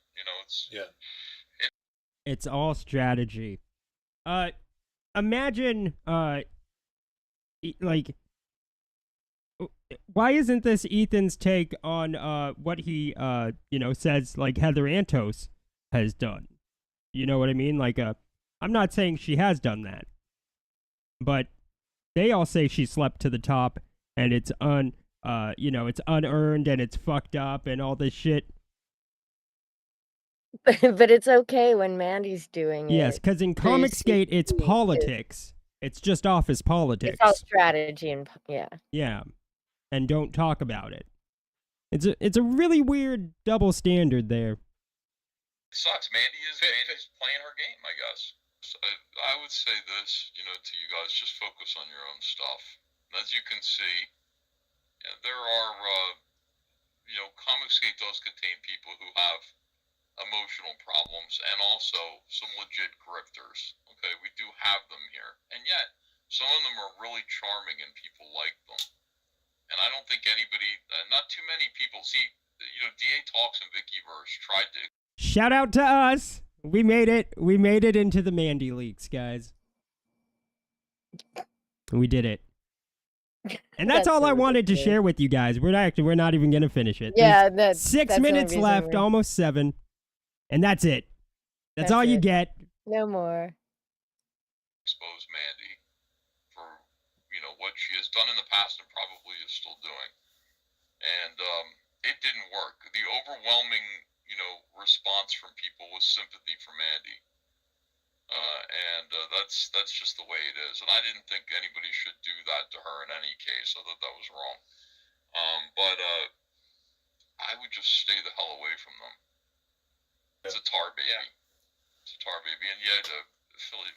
It's all strategy. Imagine, why isn't this Ethan's take on what he says like Heather Antos has done? You know what I mean? Like I'm not saying she has done that, but they all say she slept to the top and it's it's unearned and it's fucked up and all this shit. But it's okay when Mandy's doing it. Yes, because in Comicsgate it's politics. It's just office politics. It's all strategy and yeah. Yeah, and don't talk about it. It's a really weird double standard there. It sucks. Mandy's playing her game, I guess. So I would say this, to you guys, just focus on your own stuff. As you can see, there are, Comicsgate does contain people who have emotional problems and also some legit grifters. Okay, we do have them here. And yet, some of them are really charming and people like them. And I don't think anybody, not too many people, see, DA Talks and Vickyverse tried to... Shout out to us! We made it. We made it into the Mandy leaks, guys. We did it. And that's all I wanted to share with you guys. We're not even gonna finish it. Yeah, There's 6 minutes left, almost 7, and that's it. That's all you get. No more. Expose Mandy for what she has done in the past and probably is still doing, and it didn't work. The overwhelming response from people was sympathy for Mandy. That's just the way it is. And I didn't think anybody should do that to her in any case. I thought that was wrong. But I would just stay the hell away from them. It's a tar baby. Yeah. It's a tar baby. And yeah, Philly,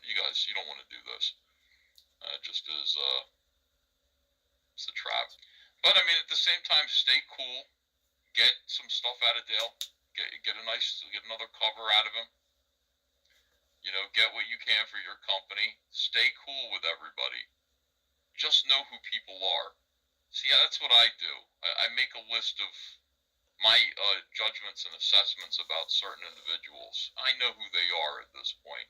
you guys, you don't want to do this. Just as it's a trap. But I mean, at the same time, stay cool. Get some stuff out of Dale. Get another cover out of him. Get what you can for your company. Stay cool with everybody. Just know who people are. See, that's what I do. I make a list of my judgments and assessments about certain individuals. I know who they are at this point,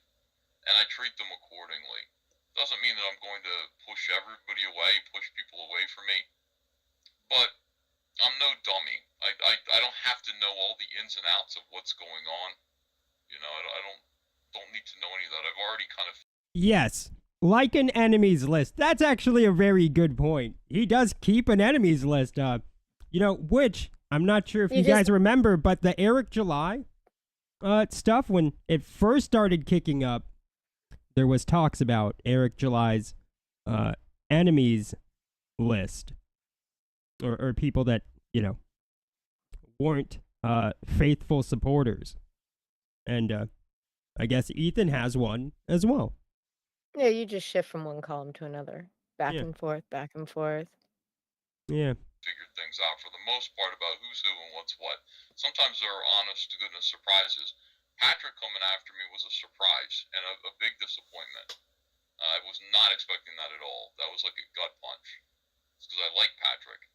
and I treat them accordingly. Doesn't mean that I'm going to push everybody away, push people away from me, but I'm no dummy. I don't have to know all the ins and outs of what's going on. I don't need to know any of that. I've already kind of... Yes, like an enemies list. That's actually a very good point. He does keep an enemies list, which I'm not sure if you guys remember, but the Eric July stuff, when it first started kicking up, there was talks about Eric July's enemies list, or people that weren't faithful supporters, and I guess Ethan has one as well. Yeah, you just shift from one column to another, back and forth, back and forth. Yeah. Figured things out for the most part about who's who and what's what. Sometimes there are honest to goodness surprises. Patrick coming after me was a surprise and a big disappointment. I was not expecting that at all. That was like a gut punch. It's because I like Patrick.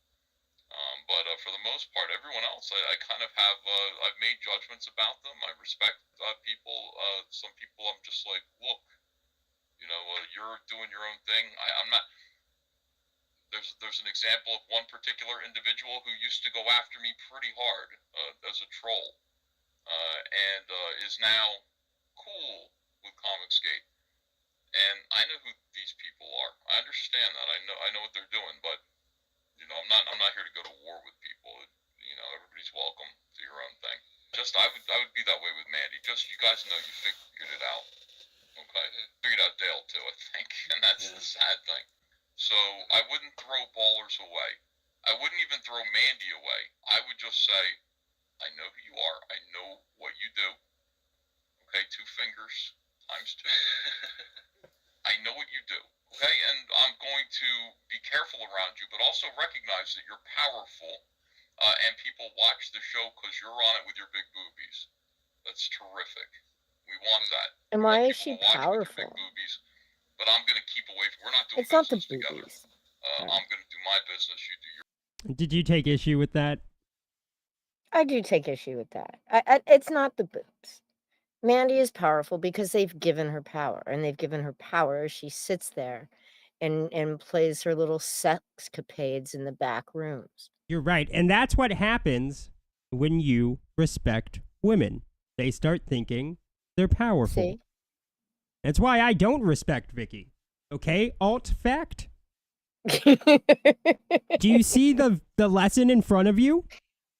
But for the most part, everyone else, I kind of have, I've made judgments about them. I respect people. Some people I'm just like, look, you're doing your own thing. I'm not, there's an example of one particular individual who used to go after me pretty hard as a troll, and is now cool with Comicsgate. And I know who these people are. I understand that. I know what they're doing, but I'm not here to go to war with people. Everybody's welcome to your own thing. I would be that way with Mandy. Just you guys know you figured it out. Okay, figured out Dale too, I think, and that's the sad thing. So I wouldn't throw ballers away. I wouldn't even throw Mandy away. I would just say, I know who you are. I know what you do. Okay, 2 fingers times 2. I know what you do. Okay, and I'm going to be careful around you, but also recognize that you're powerful, and people watch the show because you're on it with your big boobies. That's terrific. We want that. And why is she powerful? Big boobies, but I'm going to keep away from... We're not doing it's not the together. boobies. I'm going to do my business. You do your... Did you take issue with that? I do take issue with that. It's not the boobs. Mandy is powerful because they've given her power, and they've given her power as she sits there and plays her little sexcapades in the back rooms. You're right. And that's what happens when you respect women. They start thinking they're powerful. See? That's why I don't respect Vicky. Okay? Alt fact. Do you see the lesson in front of you?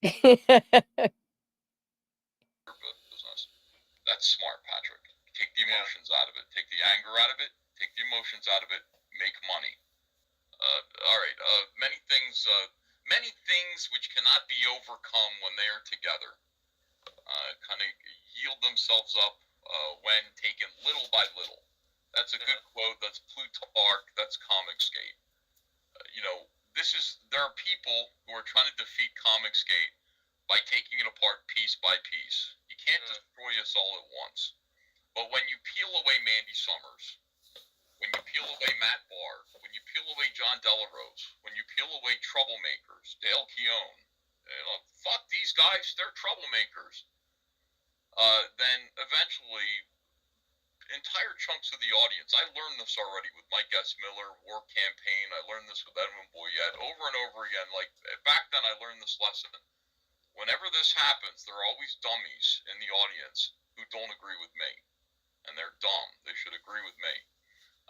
That's smart, Patrick. Take the emotions out of it. Take the anger out of it. Take the emotions out of it. Make money. All right. Many things which cannot be overcome when they are together, kind of yield themselves up when taken little by little. That's a good quote. That's Plutarch. That's Comicsgate. There are people who are trying to defeat Comicsgate by taking it apart piece by piece. You can't destroy us all at once. But when you peel away Mandy Summers, when you peel away Matt Barr, when you peel away John Delarose, when you peel away troublemakers, Dale Keown, fuck these guys, they're troublemakers. Then eventually, entire chunks of the audience, I learned this already with Mike S. Miller, War Campaign, I learned this with Edwin Boyette, over and over again. Like, back then I learned this lesson. Whenever this happens, there are always dummies in the audience who don't agree with me. And they're dumb. They should agree with me.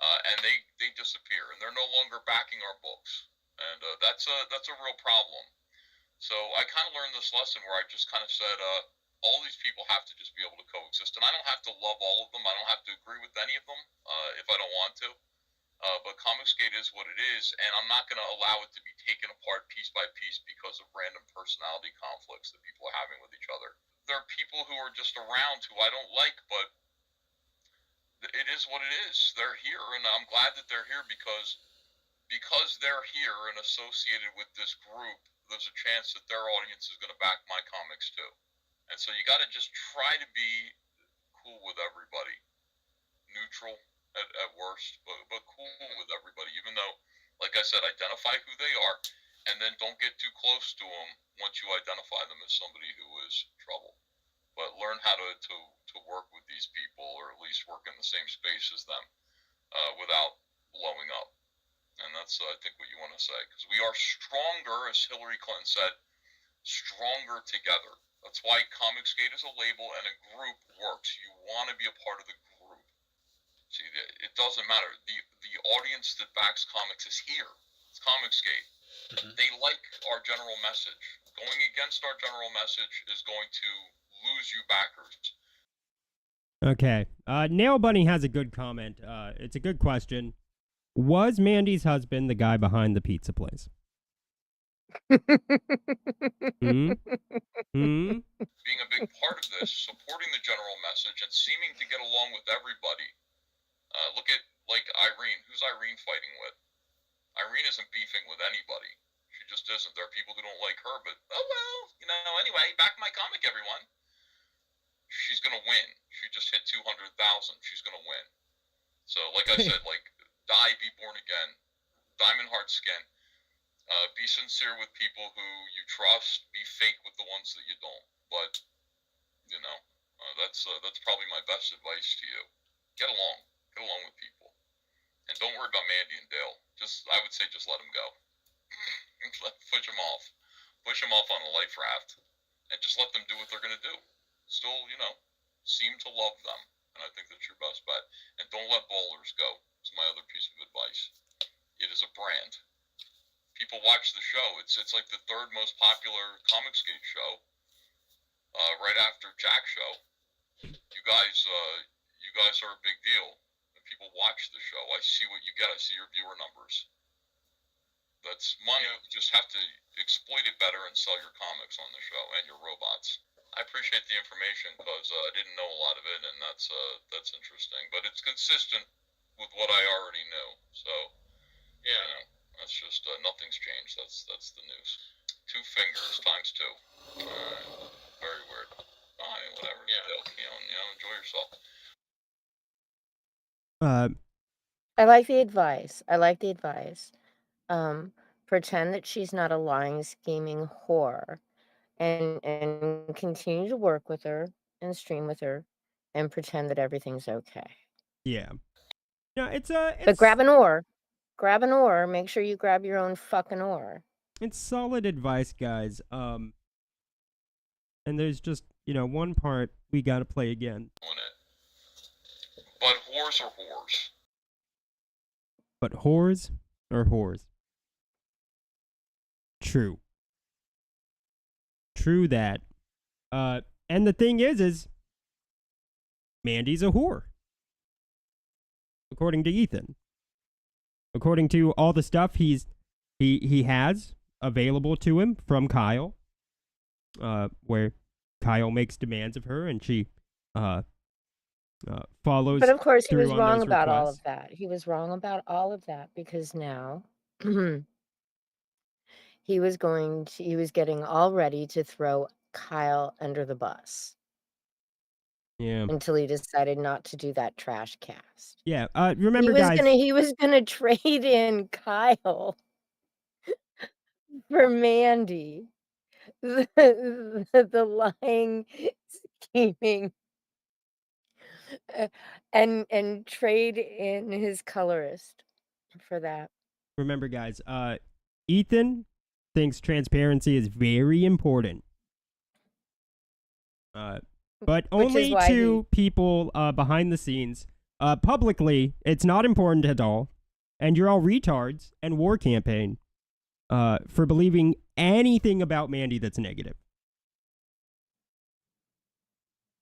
And they disappear, and they're no longer backing our books. And that's a real problem. So I kind of learned this lesson where I just kind of said, all these people have to just be able to coexist. And I don't have to love all of them. I don't have to agree with any of them if I don't want to. But Comicsgate is what it is, and I'm not going to allow it to be taken apart piece by piece because of random personality conflicts that people are having with each other. There are people who are just around who I don't like, but it is what it is. They're here, and I'm glad that they're here because they're here and associated with this group, there's a chance that their audience is going to back my comics too. And so you got to just try to be cool with everybody, neutral at worst, but cool with everybody, even though, like I said, identify who they are, and then don't get too close to them once you identify them as somebody who is trouble. But learn how to work with these people, or at least work in the same space as them without blowing up. And that's, I think, what you want to say. Because we are stronger, as Hillary Clinton said, stronger together. That's why Comicsgate is a label and a group works. You want to be a part of the group. See, it doesn't matter. The audience that backs comics is here. It's Comicsgate. Mm-hmm. They like our general message. Going against our general message is going to lose you backers. Okay. Nail Bunny has a good comment. It's a good question. Was Mandy's husband the guy behind the pizza place? Being a big part of this, supporting the general message, and seeming to get along with everybody. Look at, like, Irene. Who's Irene fighting with? Irene isn't beefing with anybody. She just isn't. There are people who don't like her, but, oh well, anyway, back my comic, everyone. She's going to win. She just hit 200,000. She's going to win. So, like I said, like, die, be born again. Diamond heart skin. Be sincere with people who you trust. Be fake with the ones that you don't. But, that's probably my best advice to you. Get along. Get along with people. And don't worry about Mandy and Dale. I would say just let them go. Push them off. Push them off on a life raft. And just let them do what they're going to do. Still, seem to love them. And I think that's your best bet. And don't let bowlers go. It's my other piece of advice. It is a brand. People watch the show. It's like the third most popular Comicsgate show, right after Jack's show. You guys are a big deal. And people watch the show. I see what you get. I see your viewer numbers. That's money. You just have to exploit it better and sell your comics on the show and your robots. I appreciate the information because I didn't know a lot of it, and that's interesting. But it's consistent with what I already knew. So, yeah. That's just nothing's changed. That's the news. 2 fingers times 2. Very weird. Whatever. Yeah. Enjoy yourself. I like the advice. Pretend that she's not a lying, scheming whore, and continue to work with her and stream with her, and pretend that everything's okay. Yeah. But grab an oar. grab an oar. Make sure you grab your own fucking oar. It's solid advice, guys. And there's just, one part we gotta play again. But whores are whores. But whores are whores. True. True that. And the thing is Mandy's a whore. According to Ethan. According to all the stuff he has available to him from Kyle, where Kyle makes demands of her and she follows. But of course, he was through on wrong those about all requests. of that. He was wrong about all of that because now he was getting all ready to throw Kyle under the bus. Yeah. Until he decided not to do that trash cast. Yeah. Remember, guys. He was gonna trade in Kyle for Mandy. The lying, scheming, and trade in his colorist for that. Remember, guys. Ethan thinks transparency is very important. But only to people behind the scenes. Publicly, it's not important at all. And you're all retards and war campaign for believing anything about Mandy that's negative.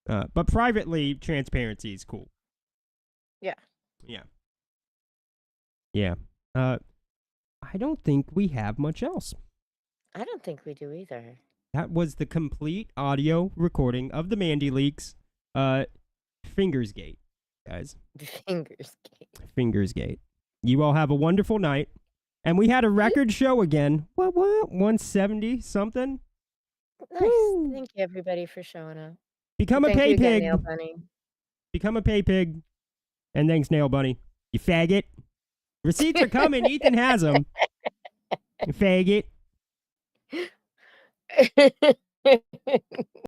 But privately, transparency is cool. Yeah. Yeah. Yeah. I don't think we have much else. I don't think we do either. That was the complete audio recording of the Mandy leaks. Fingersgate, guys. Fingersgate. You all have a wonderful night. And we had a record show again. What? 170 something? Nice. Woo. Thank you, everybody, for showing up. Become a pay pig. Nail Bunny. Become a pay pig. And thanks, Nail Bunny. You faggot. Receipts are coming. Ethan has them. You faggot.